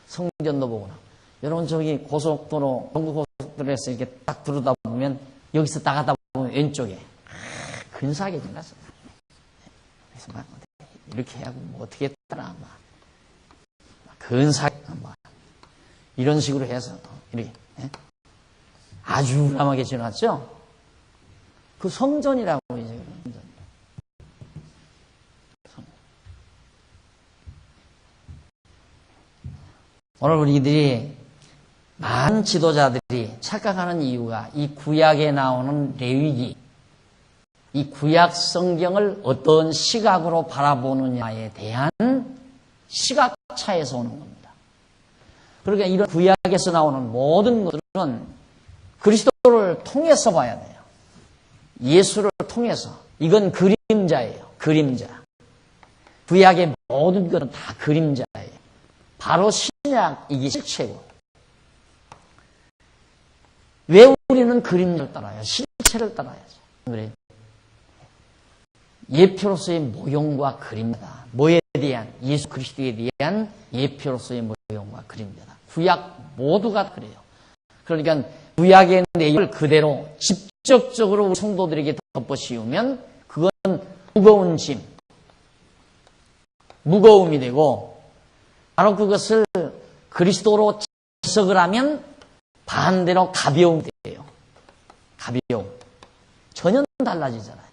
성전도 복원하고. 여러분 저기 고속도로, 전국 고속도로에서 이렇게 딱 들어다 보면 여기서 나가다 보면 왼쪽에 근사하게 지났어요. 그래서 막 이렇게 하고 뭐 어떻게 했더라, 막 근사하게 막 이런 식으로 해서 이렇게 아주 우람하게 지났죠. 그 성전이라고 이제 성전. 오늘 우리들이 많은 지도자들이 착각하는 이유가 이 구약에 나오는 레위기, 이 구약 성경을 어떤 시각으로 바라보느냐에 대한 시각 차에서 오는 겁니다. 그러니까 이런 구약에서 나오는 모든 것들은 그리스도를 통해서 봐야 돼요. 예수를 통해서. 이건 그림자예요. 그림자. 구약의 모든 것은 다 그림자예요. 바로 신약이기 실체고. 왜 우리는 그림자를 따라요? 실체를 따라야죠. 그래. 예표로서의 모형과 그림자다. 뭐에 대한? 예수 그리스도에 대한 예표로서의 모형과 그림자다. 구약 모두가 그래요. 그러니까 구약의 내용을 그대로 직접적으로 우리 성도들에게 덮어씌우면 그건 무거운 짐, 무거움이 되고 바로 그것을 그리스도로 해석을 하면 반대로 가벼움이 돼요. 가벼움. 전혀 달라지잖아요.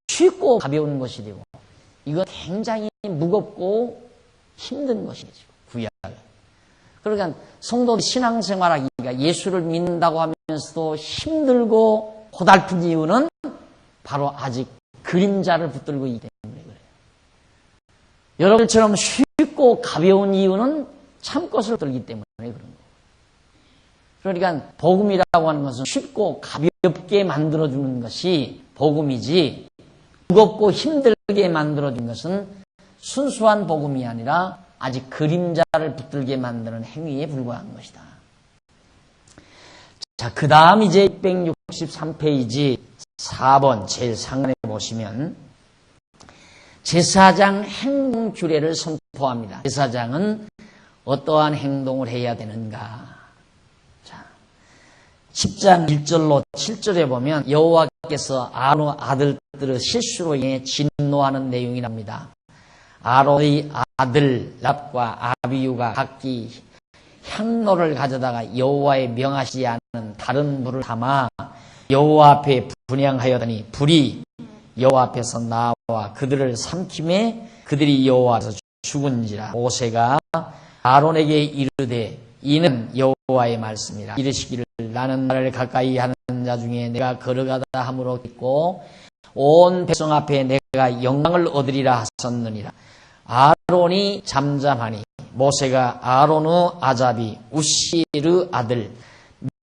쉽고 가벼운 것이 되고 이건 굉장히 무겁고 힘든 것이 되죠. 구약. 그러니까 성도의 신앙생활하기가 예수를 믿는다고 하면서도 힘들고 고달픈 이유는 바로 아직 그림자를 붙들고 있기 때문에 그래요. 여러분처럼 쉽고 가벼운 이유는 참것을 들기 때문에 그런 거예요. 그러니까 복음이라고 하는 것은 쉽고 가볍게 만들어주는 것이 복음이지 무겁고 힘들게 만들어준 것은 순수한 복음이 아니라 아직 그림자를 붙들게 만드는 행위에 불과한 것이다. 자, 그 다음 이제 663페이지 4번 제일 상단에 보시면 제사장 행동 규례를 선포합니다. 제사장은 어떠한 행동을 해야 되는가? 자, 10장 1절로 7절에 보면 여호와께서 아론 아들들의 실수로 인해 진노하는 내용이 납니다. 아론의 아들 랍과 아비유가 각기 향로를 가져다가 여호와의 명하시지 않은 다른 불을 담아 여호와 앞에 분향하였더니 불이 여호와 앞에서 나와 그들을 삼킴에 그들이 여호와 앞에서 죽은지라. 모세가 아론에게 이르되 이는 여호와의 말씀이라. 이르시기를 나는 나를 가까이 하는 자 중에 내가 걸어가다 함으로 있고 온 백성 앞에 내가 영광을 얻으리라 하셨느니라. 아론이 잠잠하니 모세가 아론의 아잡이 우시르 아들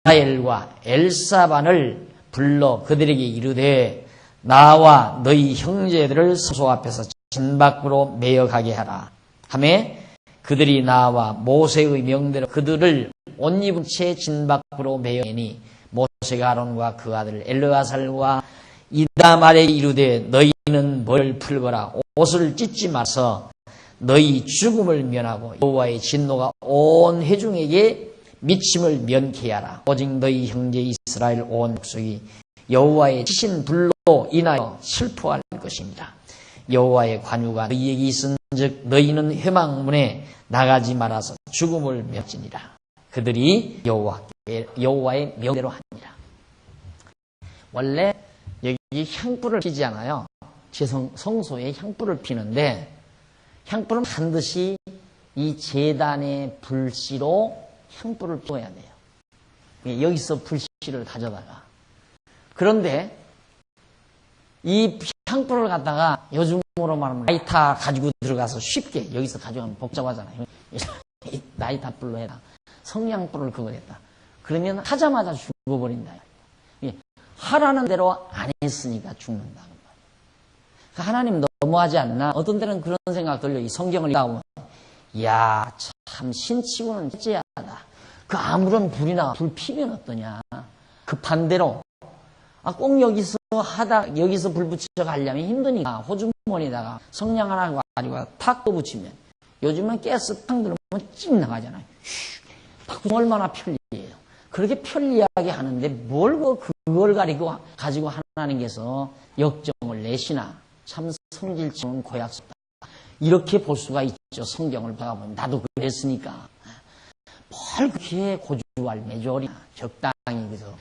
미하엘과 엘사반을 불러 그들에게 이르되 나와 너희 형제들을 성소 앞에서 진 밖으로 매어가게 하라 하매 그들이 나와 모세의 명대로 그들을 옷 입은 채 진 밖으로 매어내니 모세가 아론과 그 아들 엘르아살과 이다말에 이르되 너희는 머리를 풀거라. 옷을 찢지 마서 너희 죽음을 면하고 여호와의 진노가 온 회중에게 미침을 면케 하라. 오직 너희 형제 이스라엘 온 족속이 여호와의 치신 불로 인하여 슬퍼할 것입니다. 여호와의 관유가 너희에게 있은즉 너희는 회망문에 나가지 말아서 죽음을 맺지니라. 그들이 여호와의 명대로 하니라. 원래 여기 향불을 피지 않아요. 제 성소에 향불을 피는데 향불은 반드시 이 제단의 불씨로 향불을 피워야 돼요. 여기서 불씨를 가져다가. 그런데 이 향불을 갖다가 요즘으로 말하면 라이터 가지고 들어가서 쉽게 여기서 가져가면 복잡하잖아요. 라이터 불로 해라. 성냥불을 그거 했다. 그러면 하자마자 죽어버린다. 하라는 대로 안 했으니까 죽는다. 하나님 너무하지 않나? 어떤 때는 그런 생각 들려. 이 성경을 읽다 보면 이야 참 신치고는 째하다. 그 아무런 불이나 불 피면 어떠냐. 그 반대로 꼭 여기서 불 붙여 가려면 힘드니까 호주머니에다가 성냥 하나 가지고 탁 떠붙이면 요즘은 가스 탁 들으면 찡 나가잖아요. 얼마나 편리해요. 그렇게 편리하게 하는데 뭘 그걸 가지고 하나님께서 역정을 내시나. 참 성질처럼 고약스럽다. 이렇게 볼 수가 있죠. 성경을 봐보면 나도 그랬으니까. 뭘 그렇게 고주할 매조리나 적당히 그래서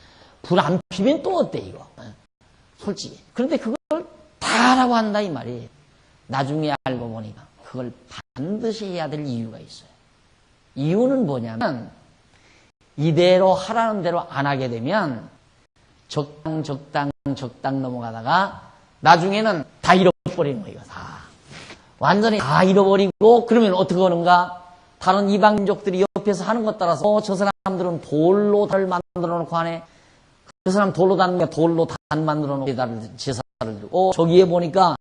불 안 피면 또 어때 이거. 솔직히. 그런데 그걸 다 하라고 한다 이 말이에요. 나중에 알고 보니까 그걸 반드시 해야 될 이유가 있어요. 이유는 뭐냐면 이대로 하라는 대로 안 하게 되면 적당 넘어가다가 나중에는 다 잃어버리는 거예요. 다. 완전히 다 잃어버리고 그러면 어떻게 하는가? 다른 이방민족들이 옆에서 하는 것 따라서 저 사람들은 돌로 단 만들어 놓고 하네. 그 사람 돌로 단 만들어 놓고 제사를 드리고 저기에 보니까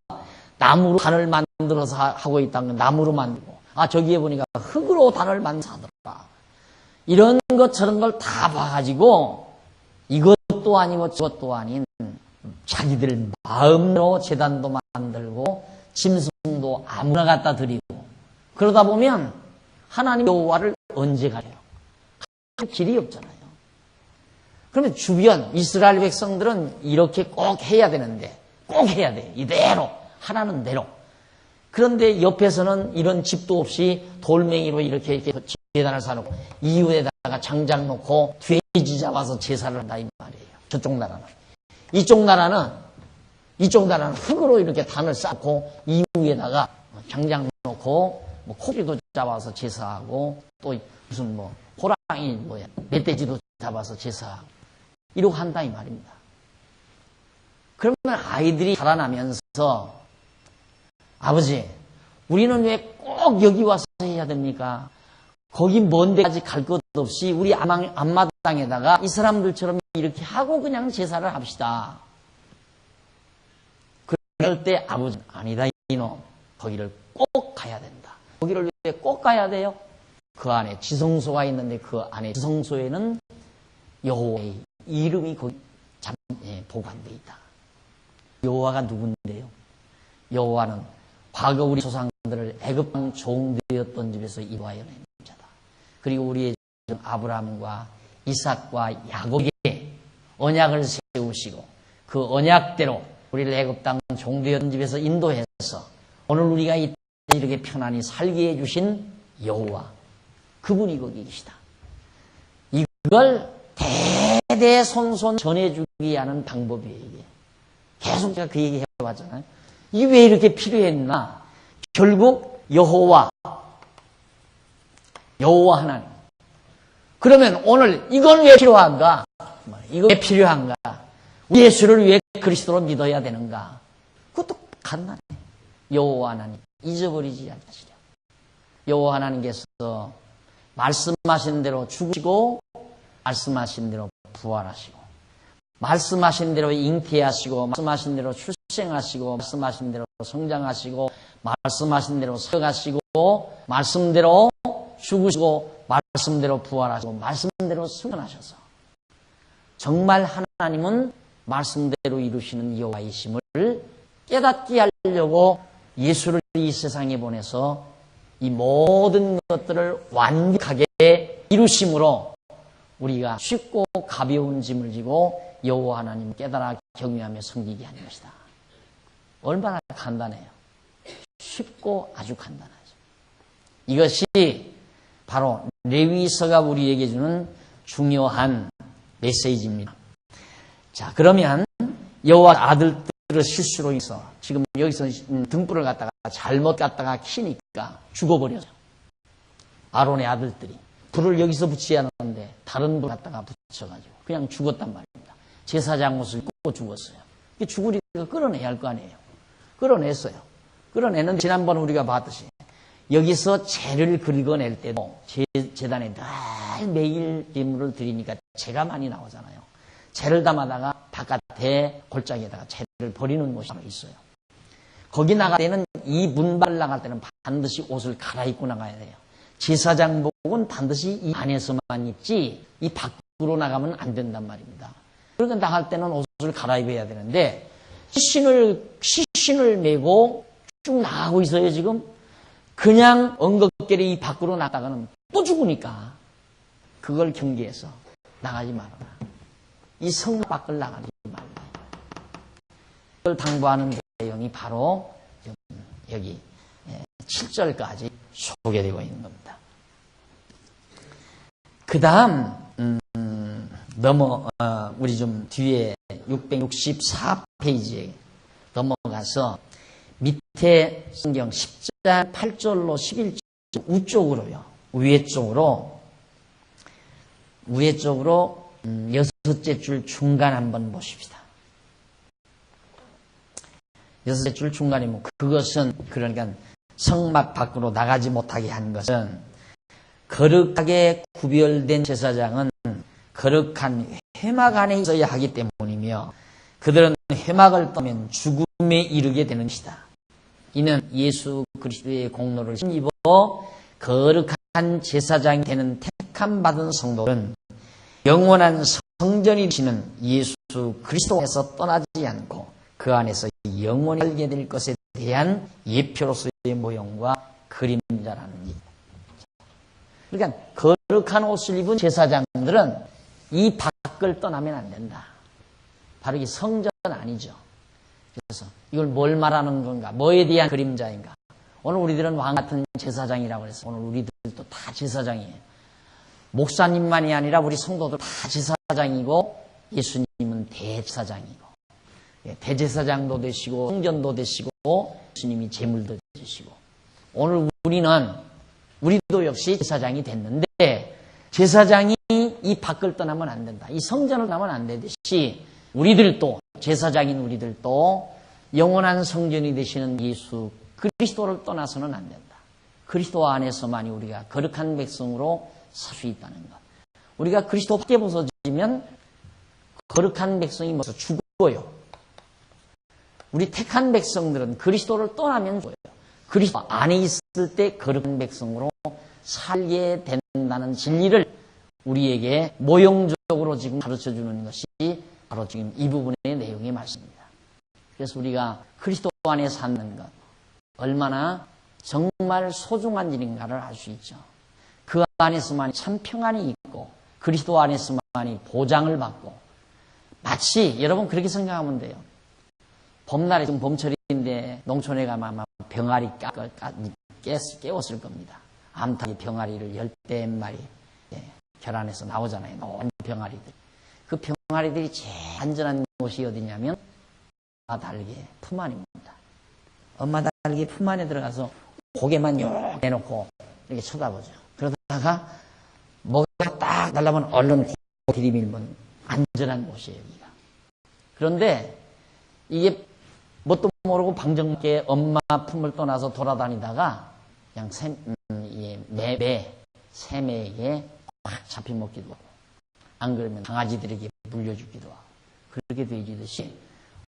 나무로 단을 만들어서 하고 있다는 거 나무로 만들고 저기에 보니까 흙으로 단을 만들어서 하더라. 이런 것 저런 걸 다 봐가지고 이것도 아니고 저것도 아닌 자기들 마음대로 제단도 만들고 짐승도 아무나 갖다 드리고 그러다 보면 하나님 여호와를 언제 가려요? 할 길이 없잖아요. 그러면 주변 이스라엘 백성들은 이렇게 꼭 해야 되는데 꼭 해야 돼요. 이대로 하라는 대로. 그런데 옆에서는 이런 집도 없이 돌멩이로 이렇게 제단을 사놓고 이웃에다가 장작 놓고 돼지 잡아서 제사를 한다 이 말이에요. 저쪽 나라는. 이쪽 나라는 흙으로 이렇게 단을 쌓고 이후에다가 장작 놓고 코끼리도 잡아서 제사하고 또 무슨 호랑이 멧돼지도 잡아서 제사하고 이러고 한다 이 말입니다. 그러면 아이들이 자라나면서 아버지 우리는 왜 꼭 여기 와서 해야 됩니까? 거기 먼 데까지 갈 것 없이 우리 앞마당에다가 이 사람들처럼 이렇게 하고 그냥 제사를 합시다. 그럴 때 아버지는 아니다 이놈 거기를 꼭 가야 된다. 거기를 왜 꼭 가야 돼요? 그 안에 지성소가 있는데 그 안에 지성소에는 여호와의 이름이 거기 보관되어 있다. 여호와가 누군데요? 여호와는 과거 우리 조상들을 애굽 땅 종되었던 집에서 인도하여 낸 자다. 그리고 우리의 아브라함과 이삭과 야곱에게 언약을 세우시고 그 언약대로 우리를 애굽 땅 종되었던 집에서 인도해서 오늘 우리가 이렇게 편안히 살게 해주신 여호와 그분이 거기 계시다. 이걸 대대손손 전해주기 하는 방법이에요. 이게. 계속 제가 그 얘기 해왔잖아요. 이게 왜 이렇게 필요했나? 결국 여호와 하나님. 그러면 오늘 이건 왜 필요한가? 이거 왜 필요한가? 예수를 왜 그리스도로 믿어야 되는가? 그것도 간단해. 여호와 하나님 잊어버리지 않으시려. 여호와 하나님께서 말씀하신 대로 죽으시고 말씀하신 대로 부활하시고 말씀하신 대로 잉태하시고 말씀하신 대로 출생하시고 말씀하신 대로 성장하시고 말씀하신 대로 서가시고 말씀대로 죽으시고 말씀대로 부활하시고 말씀대로 승천하셔서 정말 하나님은 말씀대로 이루시는 여호와이심을 깨닫게 하려고 예수를 이 세상에 보내서 이 모든 것들을 완벽하게 이루심으로 우리가 쉽고 가벼운 짐을 지고 여호와 하나님 깨달아 경유하며 섬기게 하는 것이다. 얼마나 간단해요. 쉽고 아주 간단하죠. 이것이 바로 레위서가 우리에게 주는 중요한 메시지입니다. 자, 그러면 여호와 아들들의 실수로 인해서 지금 여기서 등불을 갖다가 잘못 갖다가 켜니까 죽어버렸어요. 아론의 아들들이 불을 여기서 붙여야 하는데 다른 불을 갖다가 붙여가지고 그냥 죽었단 말입니다. 제사장 옷을 입고 죽었어요. 죽으리가 끌어내야 할 거 아니에요. 끌어냈어요. 끌어내는데 지난번 우리가 봤듯이 여기서 재를 긁어낼 때도 제단에 늘 매일 예물을 드리니까 재가 많이 나오잖아요. 재를 담아다가 바깥에 골짜기에다가 재를 버리는 곳이 있어요. 거기 나갈 때는 이 문발 나갈 때는 반드시 옷을 갈아입고 나가야 돼요. 제사장복은 반드시 이 안에서만 입지 이 밖으로 나가면 안 된단 말입니다. 그러니까 나갈 때는 옷을 갈아입어야 되는데 시신을 메고 쭉 나가고 있어요. 지금 그냥 엉겁결에 이 밖으로 나가다가는 또 죽으니까 그걸 경계해서 나가지 말아라. 이 성 밖을 나가지 말라. 그걸 당부하는 내용이 바로 여기 7절까지 소개되고 있는 겁니다. 그 다음 우리 좀 뒤에 664페이지에 넘어가서 밑에 성경 10장 8절로 11절 우쪽으로요. 위에 쪽으로 여섯째 줄 중간 한번 보십시다. 여섯째 줄 중간이면 그것은 그러니까 성막 밖으로 나가지 못하게 한 것은 거룩하게 구별된 제사장은 거룩한 회막 안에 있어야 하기 때문이며 그들은 회막을 떠면 죽음에 이르게 되는 것이다. 이는 예수 그리스도의 공로를 힘입어 거룩한 제사장이 되는 택함 받은 성도는 영원한 성전이 되시는 예수 그리스도 안에서 떠나지 않고 그 안에서 영원히 살게 될 것에 대한 예표로서의 모형과 그림자라는 일. 그러니까 거룩한 옷을 입은 제사장들은 이 밖을 떠나면 안 된다. 바로 이게 성전 아니죠. 그래서 이걸 뭘 말하는 건가? 뭐에 대한 그림자인가? 오늘 우리들은 왕 같은 제사장이라고 해서 오늘 우리들도 다 제사장이에요. 목사님만이 아니라 우리 성도들 다 제사장이고 예수님은 대제사장이고 대제사장도 되시고 성전도 되시고 예수님이 제물도 되시고 오늘 우리도 역시 제사장이 됐는데 제사장이 이 밖을 떠나면 안 된다. 이 성전을 떠나면 안 되듯이 우리들도 제사장인 우리들도 영원한 성전이 되시는 예수 그리스도를 떠나서는 안 된다. 그리스도 안에서만이 우리가 거룩한 백성으로 살 수 있다는 것. 우리가 그리스도 밖에 벗어지면 거룩한 백성이 먼저 죽어요. 우리 택한 백성들은 그리스도를 떠나면 죽어요. 그리스도 안에 있을 때 거룩한 백성으로 살게 된다는 진리를 우리에게 모형적으로 지금 가르쳐주는 것이 바로 지금 이 부분의 내용의 말씀입니다. 그래서 우리가 그리스도 안에 사는 것 얼마나 정말 소중한 일인가를 알 수 있죠. 그 안에서만이 참 평안이 있고 그리스도 안에서만이 보장을 받고 마치 여러분 그렇게 생각하면 돼요. 봄날에 지금 봄철인데 농촌에 가면 아마 병아리 깨웠을 겁니다. 암탉이 병아리를 10대 마리 결안에서 나오잖아요. 노란 병아리들. 그 병아리들이 제일 안전한 곳이 어디냐면 엄마 달개 품 안입니다. 엄마 달개 품 안에 들어가서 고개만 요 내놓고 이렇게 쳐다보죠. 그러다가 뭐가 딱 날라면 얼른 고개 들이밀면 안전한 곳이에요. 여기가. 그런데 이게 뭣도 모르고 방정맞게 엄마 품을 떠나서 돌아다니다가 그냥 새매에게 확 잡혀먹기도 하고 안 그러면 강아지들에게 물려주기도 하고 그렇게 되듯이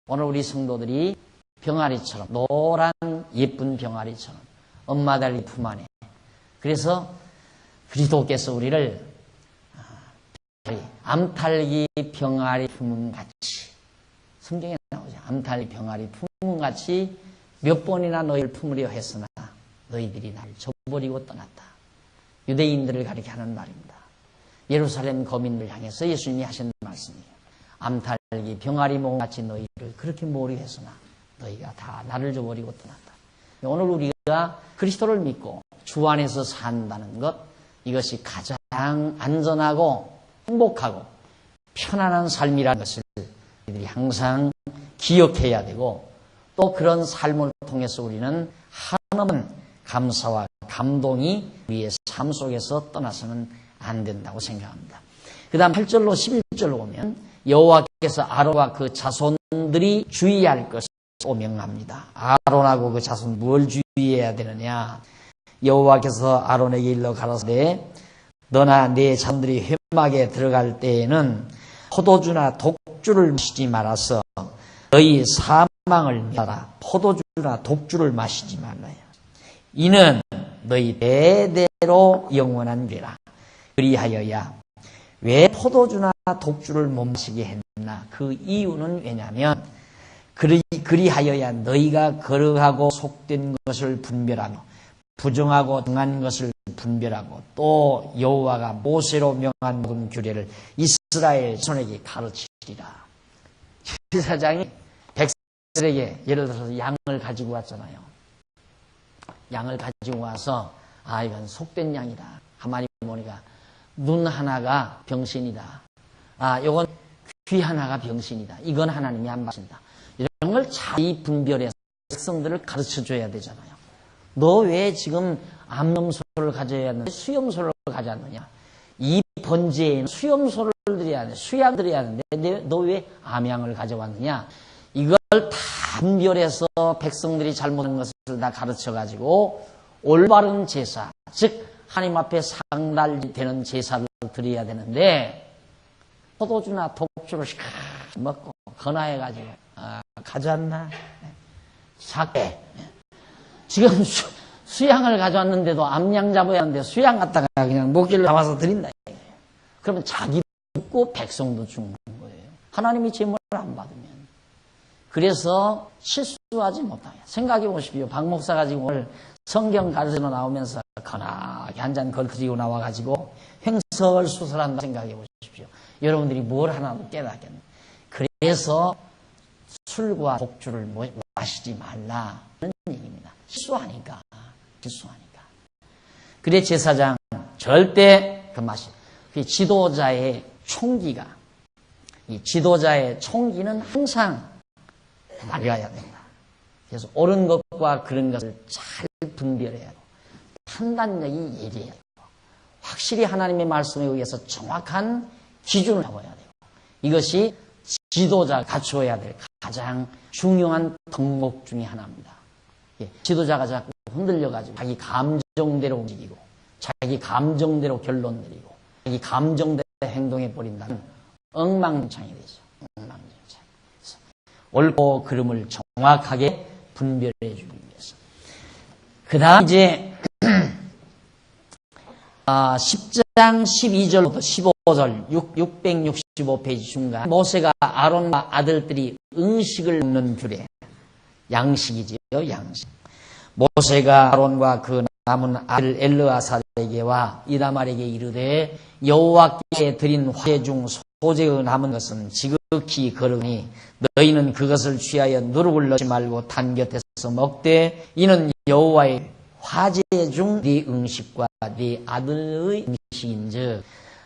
오늘 우리 성도들이 병아리처럼 노란 예쁜 병아리처럼 엄마 달리 품 안에 그래서 그리스도께서 우리를 암탉이 병아리 품은 같이 성경에 나오죠. 암탉이 병아리 품은 같이 몇 번이나 너희를 품으려 했으나 너희들이 날 저버리고 떠났다. 유대인들을 가리켜 하는 말입니다. 예루살렘 거민을 향해서 예수님이 하신 말씀이에요. 암탈기, 병아리 몽같이 너희를 그렇게 모르겠으나 너희가 다 나를 저버리고 떠났다. 오늘 우리가 그리스도를 믿고 주 안에서 산다는 것, 이것이 가장 안전하고 행복하고 편안한 삶이라는 것을 우리들이 항상 기억해야 되고, 또 그런 삶을 통해서 우리는 한없는 감사와 감동이 우리의 삶 속에서 떠나서는 안 된다고 생각합니다. 그 다음 8절로 11절로 보면 여호와께서 아론과 그 자손들이 주의할 것을 명합니다. 아론하고 그 자손 뭘 주의해야 되느냐? 여호와께서 아론에게 일러 가라사대 너나 네 자손들이 회막에 들어갈 때에는 포도주나 독주를 마시지 말아서 너희 사망을 면하라. 포도주나 독주를 마시지 말라요. 이는 너희 대대로 영원한 죄라. 그리하여야 왜 포도주나 독주를 못 마시게 했나? 그 이유는 왜냐하면 그리하여야 너희가 거룩하고 속된 것을 분별하며 부정하고 정한 것을 분별하고 또 여호와가 모세로 명한 모든 규례를 이스라엘 손에게 가르치리라. 제사장이 백성들에게 예를 들어서 양을 가지고 왔잖아요. 양을 가지고 와서 이건 속된 양이다. 가만히 보니까 눈 하나가 병신이다. 이건 귀 하나가 병신이다. 이건 하나님이 안 받는다. 이런 걸 잘 분별해서 백성들을 가르쳐줘야 되잖아요. 너 왜 지금 암염소를 가져야 하는데 수염소를 가져왔느냐? 이 번제에는 수염소를 드려야 하는데 수양 드려야 하는데 너 왜 암양을 가져왔느냐? 이걸 다 분별해서 백성들이 잘못한 것을 다 가르쳐가지고 올바른 제사, 즉 하나님 앞에 상달되는 제사를 드려야 되는데 포도주나 독주를 먹고 건화해가지고 가져왔나? 작게 지금 수양을 가져왔는데도 암양 잡아야 하는데 수양 갖다가 그냥 목줄로 잡아서 드린다. 그러면 자기도 죽고 백성도 죽는 거예요. 하나님이 제물을 안 받으면. 그래서 실수하지 못하게. 생각해 보십시오. 박 목사가 지금 오늘 성경 가르치러 나오면서 건하게 한 잔 걸그리고 나와가지고 횡설수설한다 생각해 보십시오. 여러분들이 뭘 하나도 깨닫겠네. 그래서 술과 독주를 마시지 말라는 얘기입니다. 실수하니까. 그래 제사장 절대 그 맛이. 지도자의 총기가, 이 지도자의 총기는 항상 맑아야 된다. 그래서 옳은 것과 그런 것을 잘 분별해야 하고 판단력이 예리해야 되고 확실히 하나님의 말씀에 의해서 정확한 기준을 잡아야 되고 이것이 지도자가 갖추어야 될 가장 중요한 덕목 중에 하나입니다. 지도자가 자꾸 흔들려가지고 자기 감정대로 움직이고 자기 감정대로 결론 내리고 자기 감정대로 행동해버린다면 엉망진창이 되죠. 엉망진창. 옳고 그름을 정확하게 분별해 주기 위해서. 그 다음 이제 10장 12절부터 15절 665페이지 중간 모세가 아론과 아들들이 음식을 먹는 규례, 양식이지요. 양식. 모세가 아론과 그 남은 아들 엘르아살에게와 이다말에게 이르되 여호와께 드린 화제 중 소재의 남은 것은 지극히 거르니 너희는 그것을 취하여 누룩을 넣지 말고 단 곁에서 먹되 이는 여호와의 화제 중 네 음식과 네 아들의 음식인즉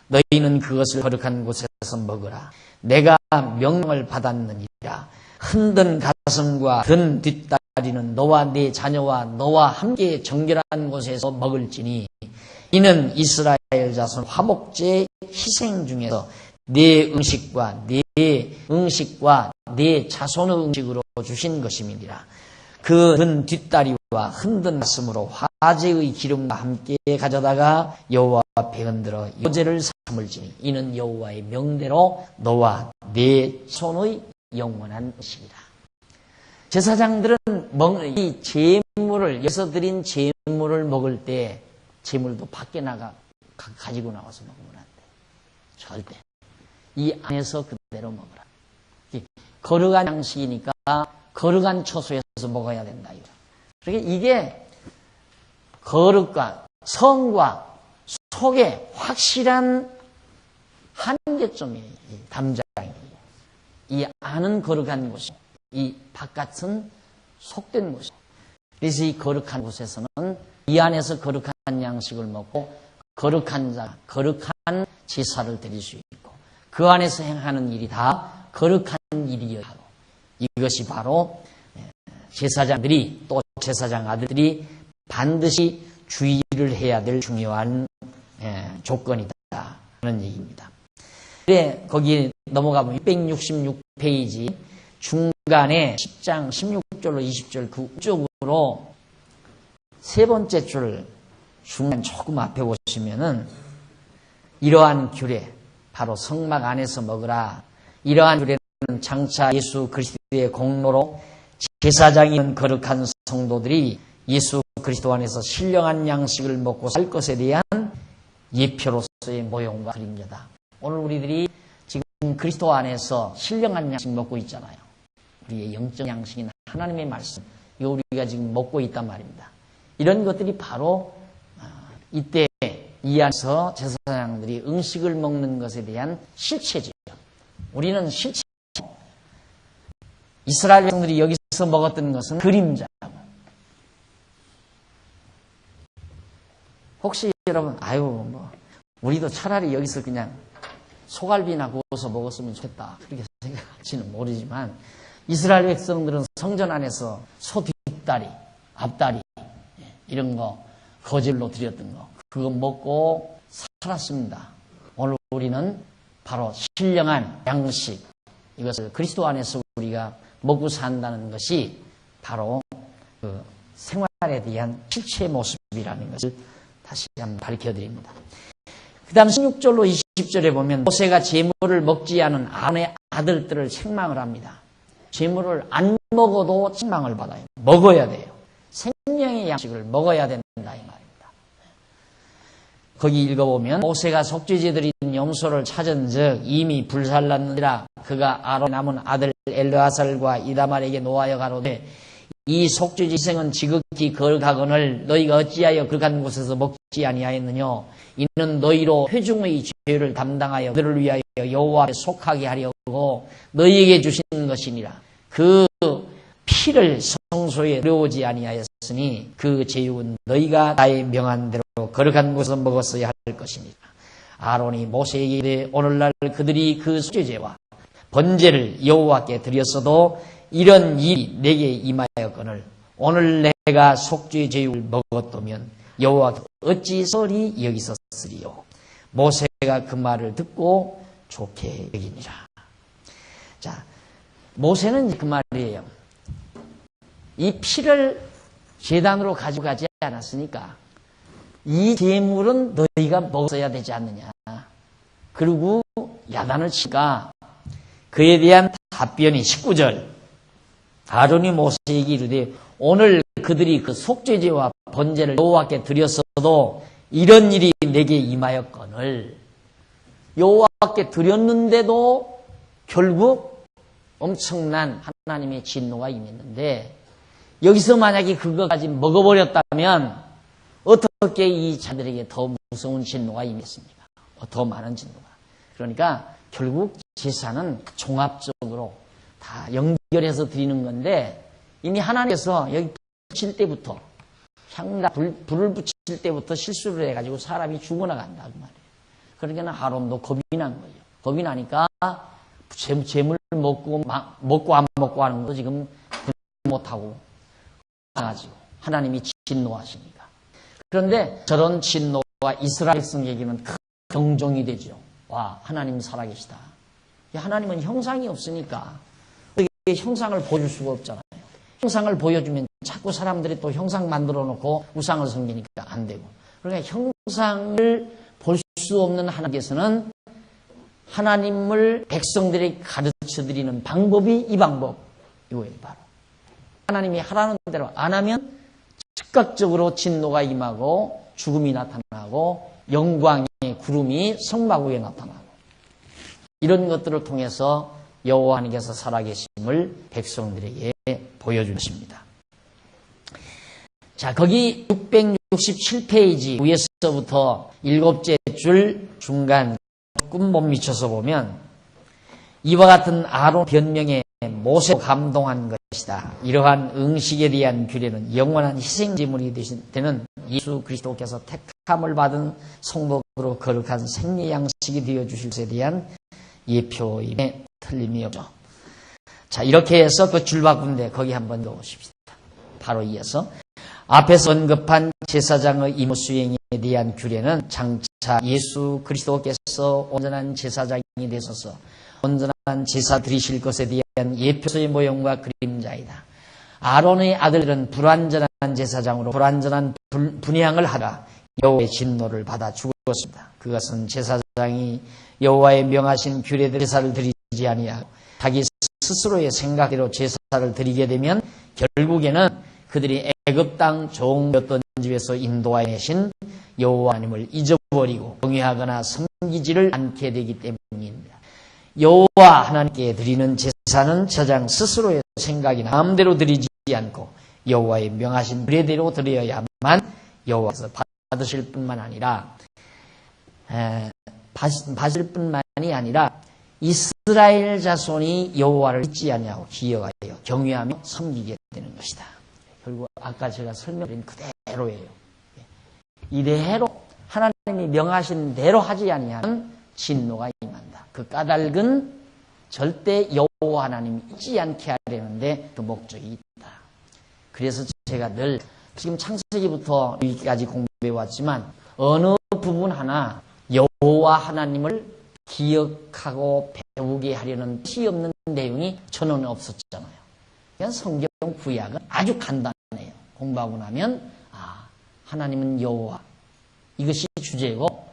너희는 그것을 거룩한 곳에서 먹으라. 내가 명령을 받았느니라. 흔든 가슴과 든 뒷다리는 너와 네 자녀와 너와 함께 정결한 곳에서 먹을지니 이는 이스라엘 자손 화목제 희생 중에서 네 음식과 네 자손의 음식으로 주신 것임이니라. 그 든 뒷다리와 흔든 가슴으로 화제의 기름과 함께 가져다가 여호와 앞에 흔들어 요제를 삼을지니 이는 여호와의 명대로 너와 네 손의 영원한 것이니라. 제사장들은 이 제물을 여기서 드린 제물을 먹을 때 제물도 밖에 가지고 나와서 먹으면 안 돼. 절대. 이 안에서 그대로 먹으라. 거룩한 양식이니까 거룩한 처소에서 먹어야 된다. 그러니까 이게 거룩과 성과 속에 확실한 한계점이에요. 담장이에요. 이 안은 거룩한 곳이고 이 바깥은 속된 곳이고, 그래서 이 거룩한 곳에서는 이 안에서 거룩한 양식을 먹고 거룩한 자, 거룩한 제사를 드릴 수 있고 그 안에서 행하는 일이 다 거룩한 일이어야 하고, 이것이 바로 제사장들이 또 제사장 아들들이 반드시 주의를 해야 될 중요한 조건이다 하는 얘기입니다. 그래 거기에 넘어가면 666페이지 중간에 10장 16절로 20절 그쪽으로 세 번째 줄 중간 조금 앞에 보시면은 이러한 규례, 바로 성막 안에서 먹으라. 이러한 규례는 장차 예수 그리스도의 공로로 제사장인 거룩한 성도들이 예수 그리스도 안에서 신령한 양식을 먹고 살 것에 대한 예표로서의 모형과 그림자다. 오늘 우리들이 지금 그리스도 안에서 신령한 양식 먹고 있잖아요. 우리의 영적 양식인 하나님의 말씀, 이거 우리가 지금 먹고 있단 말입니다. 이런 것들이 바로 이때 이 안에서 제사장들이 음식을 먹는 것에 대한 실체죠. 우리는 실체, 이스라엘 백성들이 여기서 먹었던 것은 그림자. 혹시 여러분, 우리도 차라리 여기서 그냥 소갈비나 구워서 먹었으면 좋겠다, 그렇게 생각할지는 모르지만, 이스라엘 백성들은 성전 안에서 소 뒷다리, 앞다리 이런 거 거질로 드렸던 거, 그거 먹고 살았습니다. 오늘 우리는 바로 신령한 양식, 이것을 그리스도 안에서 우리가 먹고 산다는 것이 바로 그 생활에 대한 실체의 모습이라는 것을 다시 한번 밝혀드립니다. 그 다음 16절로 20절에 보면 모세가 제물을 먹지 않은 아론의 아들들을 책망을 합니다. 제물을 안 먹어도 책망을 받아요. 먹어야 돼요. 생명의 양식을 먹어야 된다 이 말입니다. 거기 읽어보면 모세가 속죄제 드린 염소를 찾은 즉 이미 불살랐느니라. 그가 아론의 남은 아들 엘르아살과 이다말에게 노하여 가로되 이 속죄제 희생은 지극히 거룩하거늘 너희가 어찌하여 거룩한 곳에서 먹지 아니하였느냐. 이는 너희로 회중의 죄를 담당하여 너희를 위하여 여호와 앞에 속하게 하려고 너희에게 주신 것이니라. 그 피를 성소에 들여오지 아니하였으니 그 제육은 너희가 나의 명한 대로 거룩한 곳에서 먹었어야 할 것이니라. 아론이 모세에게 이르되 오늘날 그들이 그 속죄제와 번제를 여호와께 드렸어도 이런 일이 내게 임하였거늘 오늘 내가 속죄 제육을 먹었다면 여호와께 어찌 소리 여기섰으리요. 모세가 그 말을 듣고 좋게 여기니라. 자, 모세는 그 말이에요. 이 피를 제단으로 가지고 가지 않았으니까 이 제물은 너희가 먹어야 되지 않느냐. 그리고 야단을 치니까 그에 대한 답변이 19절. 아론이 모세에게 이르되 오늘 그들이 그 속죄제와 번제를 여호와께 드렸어도 이런 일이 내게 임하였거늘. 여호와께 드렸는데도 결국 엄청난 하나님의 진노가 임했는데 여기서 만약에 그것까지 먹어버렸다면 어떻게 이 자들에게 더 무서운 진노가 임했습니까? 더 많은 진노가. 그러니까 결국 제사는 종합적으로 다 연결해서 드리는 건데 이미 하나님께서 여기 붙일 때부터 불을 붙일 때부터 실수를 해가지고 사람이 죽어나간다 그 말이에요. 그러니까 아론도 겁이 난 거예요. 겁이 나니까 재물 먹고 안 먹고 하는 것도 지금 못하고 가지고 하나님이 진노하시니까. 그런데 저런 진노가 이스라엘 백성에게는 큰 경종이 되죠. 와, 하나님 살아계시다. 하나님은 형상이 없으니까 형상을 보여줄 수가 없잖아요. 형상을 보여주면 자꾸 사람들이 또 형상 만들어 놓고 우상을 섬기니까 안 되고. 그러니까 형상을 볼 수 없는 하나님께서는 하나님을 백성들에게 가르쳐 드리는 방법이 이 방법. 이거예요, 바로. 하나님이 하라는 대로 안 하면 즉각적으로 진노가 임하고 죽음이 나타나고 영광의 구름이 성막 위에 나타나고 이런 것들을 통해서 여호와 하나님께서 살아계심을 백성들에게 보여준 것입니다. 자, 거기 667페이지 위에서부터 7째 줄 중간 조금 못 미쳐서 보면 이와 같은 아론 변명에 모세 감동한 것이다. 이러한 응식에 대한 규례는 영원한 희생제물이 되는 예수 그리스도께서 택함을 받은 성도로 거룩한 생리 양식이 되어 주실 것에 대한 예표임에 틀림이 없죠. 자, 이렇게 해서 그 줄바꾼데 거기 한번 넣으십시다. 바로 이어서 앞에서 언급한 제사장의 임무 수행에 대한 규례는 장차 예수 그리스도께서 온전한 제사장이 되셔서 온전한 제사 드리실 것에 대한 예표의 모형과 그림자이다. 아론의 아들들은 불완전한 제사장으로 불완전한 분향을 하라 여호와의 진노를 받아 죽었습니다. 그것은 제사장이 여호와의 명하신 규례대로 제사를 드리지 아니하고 자기 스스로의 생각대로 제사를 드리게 되면 결국에는 그들이 애굽 땅 종이었던 집에서 인도하여 내신 여호와 하나님을 잊어버리고 경외하거나 섬기지를 않게 되기 때문입니다. 여호와 하나님께 드리는 제사는 제사장 스스로의 생각이나 마음대로 드리지 않고 여호와의 명하신 규례대로 드려야만 여호와께서 받으실 뿐만 아니라 이스라엘 자손이 여호와를 잊지 아니하고 기억하여 경외하며 섬기게 되는 것이다. 결국 아까 제가 설명드린 그대로예요. 이대로 하나님이 명하신 대로 하지 아니하면 진노가 임한다. 그 까닭은 절대 여호와 하나님이 잊지 않게 하려는데 그 목적이 있다. 그래서 제가 늘 지금 창세기부터 여기까지 공부해 왔지만 어느 부분 하나 여호와 하나님을 기억하고 배우게 하려는 뜻이 없는 내용이 전혀 없었잖아요. 그냥 성경 구약은 아주 간단해요. 공부하고 나면 하나님은 여호와 이것이 주제고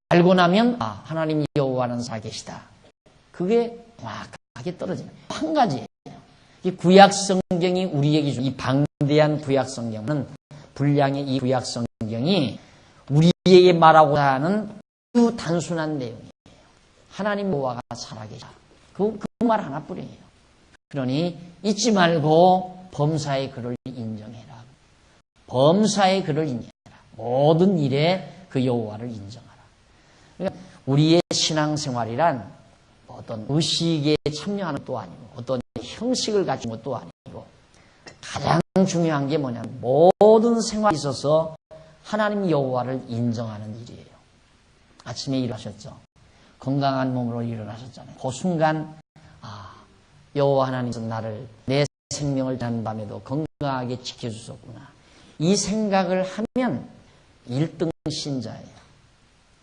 알고 나면 하나님 여호와는 살아계시다. 그게 정확하게 떨어지는 한 가지예요. 이 구약 성경이 우리에게 준 이 방대한 구약 성경은 분량의 이 구약 성경이 우리에게 말하고자 하는 아주 단순한 내용이에요. 하나님 여호와가 살아계시다. 그 말 하나뿐이에요. 그러니 잊지 말고 범사의 그를 인정해라. 범사의 그를 인정해라. 모든 일에 그 여호와를 인정하라. 그러니까 우리의 신앙생활이란 어떤 의식에 참여하는 것도 아니고 어떤 형식을 가진 것도 아니고 가장 중요한 게 뭐냐면 모든 생활에 있어서 하나님 여호와를 인정하는 일이에요. 아침에 일하셨죠. 건강한 몸으로 일어나셨잖아요. 그 순간 여호와 하나님께서 나를 내 생명을 지난 밤에도 건강하게 지켜주셨구나. 이 생각을 하면 1등 신자예요.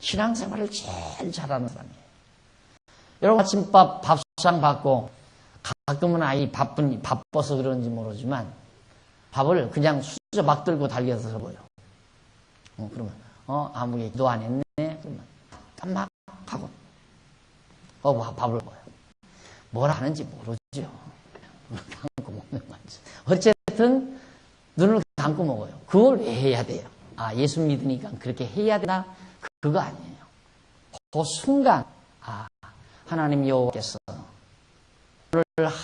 신앙생활을 제일 잘하는 사람이에요. 여러분 아침밥 밥상 받고 가끔은 아이 바빠서 그런지 모르지만 밥을 그냥 수저 막 들고 달려서 보여. 그러면 아무개 기도 안 했네. 그러면 깜빡하고 밥을 먹어요. 뭘 하는지 모르죠. 눈을 감고 먹는 거지. 어쨌든 눈을 감고 먹어요. 그걸 왜 해야 돼요? 예수 믿으니까 그렇게 해야 되나? 그거 아니에요. 그 순간 하나님 여호와께서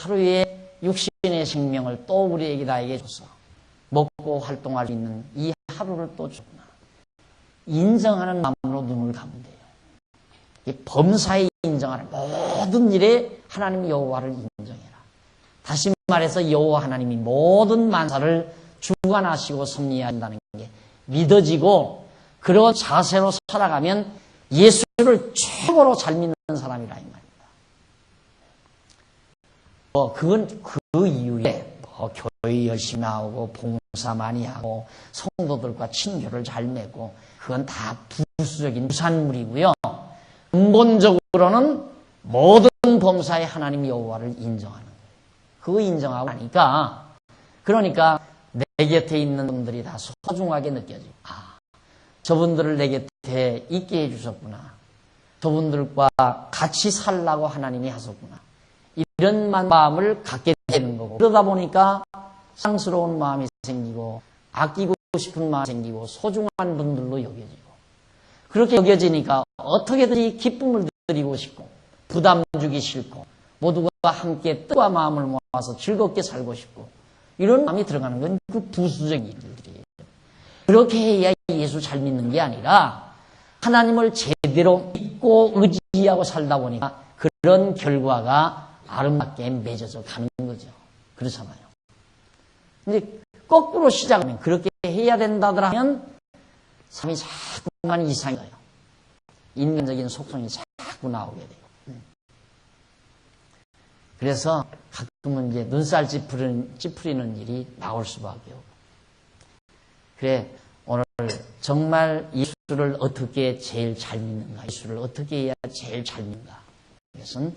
하루에 육신의 생명을 또 우리에게 나에게 줘서 먹고 활동할 수 있는 이 하루를 또 줬구나. 인정하는 마음으로 눈을 감으면 돼요. 이 범사에 인정하는 모든 일에 하나님 여호와를 인정해라. 다시 말해서 여호와 하나님이 모든 만사를 주관하시고 섭리한다는 게 믿어지고 그런 자세로 살아가면 예수를 최고로 잘 믿는 사람이라 이 말입니다. 그건 그 이후에 교회 열심히 나오고 봉사 많이 하고 성도들과 친교를 잘 맺고 그건 다 부수적인 부산물이고요. 근본적으로는 모든 범사에 하나님 여호와를 인정하는 거예요. 그거 인정하고 나니까 그러니까 내 곁에 있는 분들이 다 소중하게 느껴지고 저분들을 내 곁에 있게 해주셨구나. 저분들과 같이 살라고 하나님이 하셨구나. 이런 마음을 갖게 되는 거고 그러다 보니까 사랑스러운 마음이 생기고 아끼고 싶은 마음이 생기고 소중한 분들로 여겨지고 그렇게 여겨지니까 어떻게든지 기쁨을 드리고 싶고 부담 주기 싫고 모두가 함께 뜻과 마음을 모아서 즐겁게 살고 싶고 이런 마음이 들어가는 건 그 부수적인 일들이에요. 그렇게 해야 예수 잘 믿는 게 아니라 하나님을 제대로 믿고 의지하고 살다 보니까 그런 결과가 아름답게 맺어져 가는 거죠. 그렇잖아요. 근데 거꾸로 시작하면 그렇게 해야 된다더라면 삶이 자꾸만 이상해요. 인간적인 속성이 자꾸 나오게 돼요. 그래서 가끔은 이제 눈살 찌푸리는 일이 나올 수밖에 없고. 그래, 오늘 정말 예수를 어떻게 제일 잘 믿는가? 예수를 어떻게 해야 제일 잘 믿는가? 이것은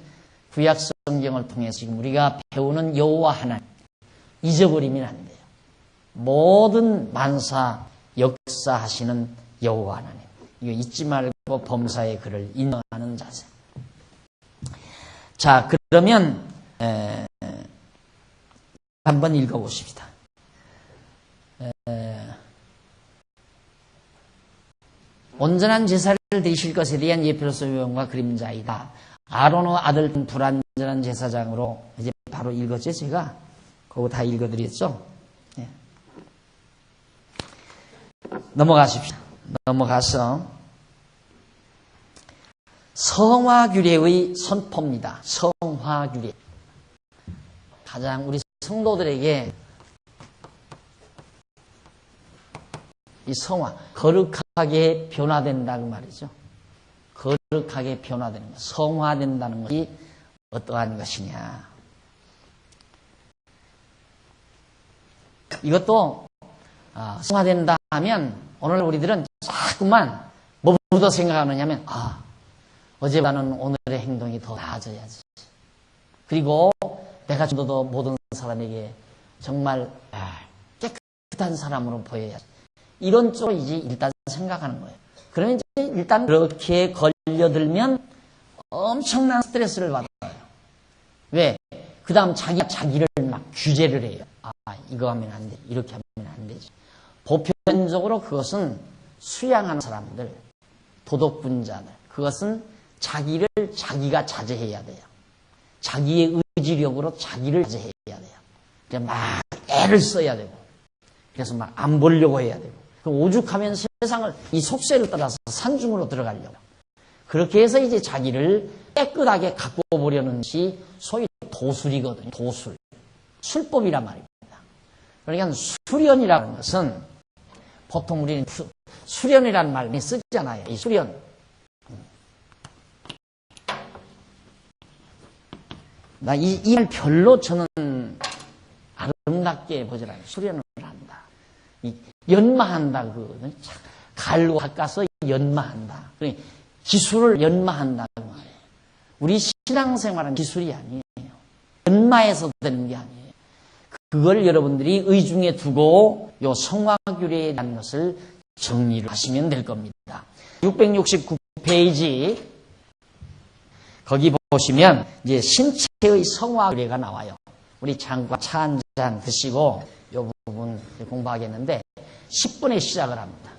구약 성경을 통해서 지금 우리가 배우는 여호와 하나님 잊어버리면 안 돼요. 모든 만사 역사하시는 여호와 하나님. 이거 잊지 말고 범사의 글을 인정하는 자세. 자, 그러면 한번 읽어보십시다. 온전한 제사를 드리실 것에 대한 예표로서 유형과 그림자이다. 아론의 아들 불완전한 제사장으로 이제 바로 읽었죠, 제가. 그거 다 읽어드렸죠? 네. 넘어가십시오. 넘어가서 성화규례의 선포입니다. 성화규례. 가장 우리 성도들에게 이 성화, 거룩하게 변화된다고 말이죠. 거룩하게 변화되는 것, 성화된다는 것이 어떠한 것이냐. 이것도 성화된다 하면 오늘 우리들은 자꾸만 뭐부터 생각하느냐면 어제보다는 오늘의 행동이 더 나아져야지. 그리고 내가 좀 더 모든 사람에게 정말 깨끗한 사람으로 보여야지. 이런 쪽으로 이제 일단 생각하는 거예요. 그러면 이제 일단 그렇게 걸려들면 엄청난 스트레스를 받아요. 왜? 그 다음 자기를 막 규제를 해요. 이거 하면 안 돼. 이렇게 하면 안 되지. 보편적으로 그것은 수양하는 사람들, 도덕분자들, 그것은 자기를 자기가 자제해야 돼요. 자기의 의지력으로 자기를 자제해야 돼요. 그래서 막 애를 써야 되고, 그래서 막 안 보려고 해야 되고, 오죽하면 세상을 이 속세를 따라서 산중으로 들어가려고. 그렇게 해서 이제 자기를 깨끗하게 갖고 보려는 것이 소위 도술이거든요. 도술. 술법이란 말입니다. 그러니까 수련이라는 것은 보통 우리는 수련이라는 말 많이 쓰잖아요. 이 수련. 이 말 별로 저는 아름답게 보질 않아요. 수련을 한다. 연마한다. 갈고 깎아서 연마한다. 기술을 연마한다는 말이에요. 우리 신앙생활은 기술이 아니에요. 연마해서 되는 게 아니에요. 그걸 여러분들이 의중에 두고 요 성화규례에 대한 것을 정리를 하시면 될 겁니다. 669페이지 거기 보시면 이제 신체의 성화규례가 나와요. 우리 잠깐 차 한 잔 드시고 이 부분 공부하겠는데 10분에 시작을 합니다.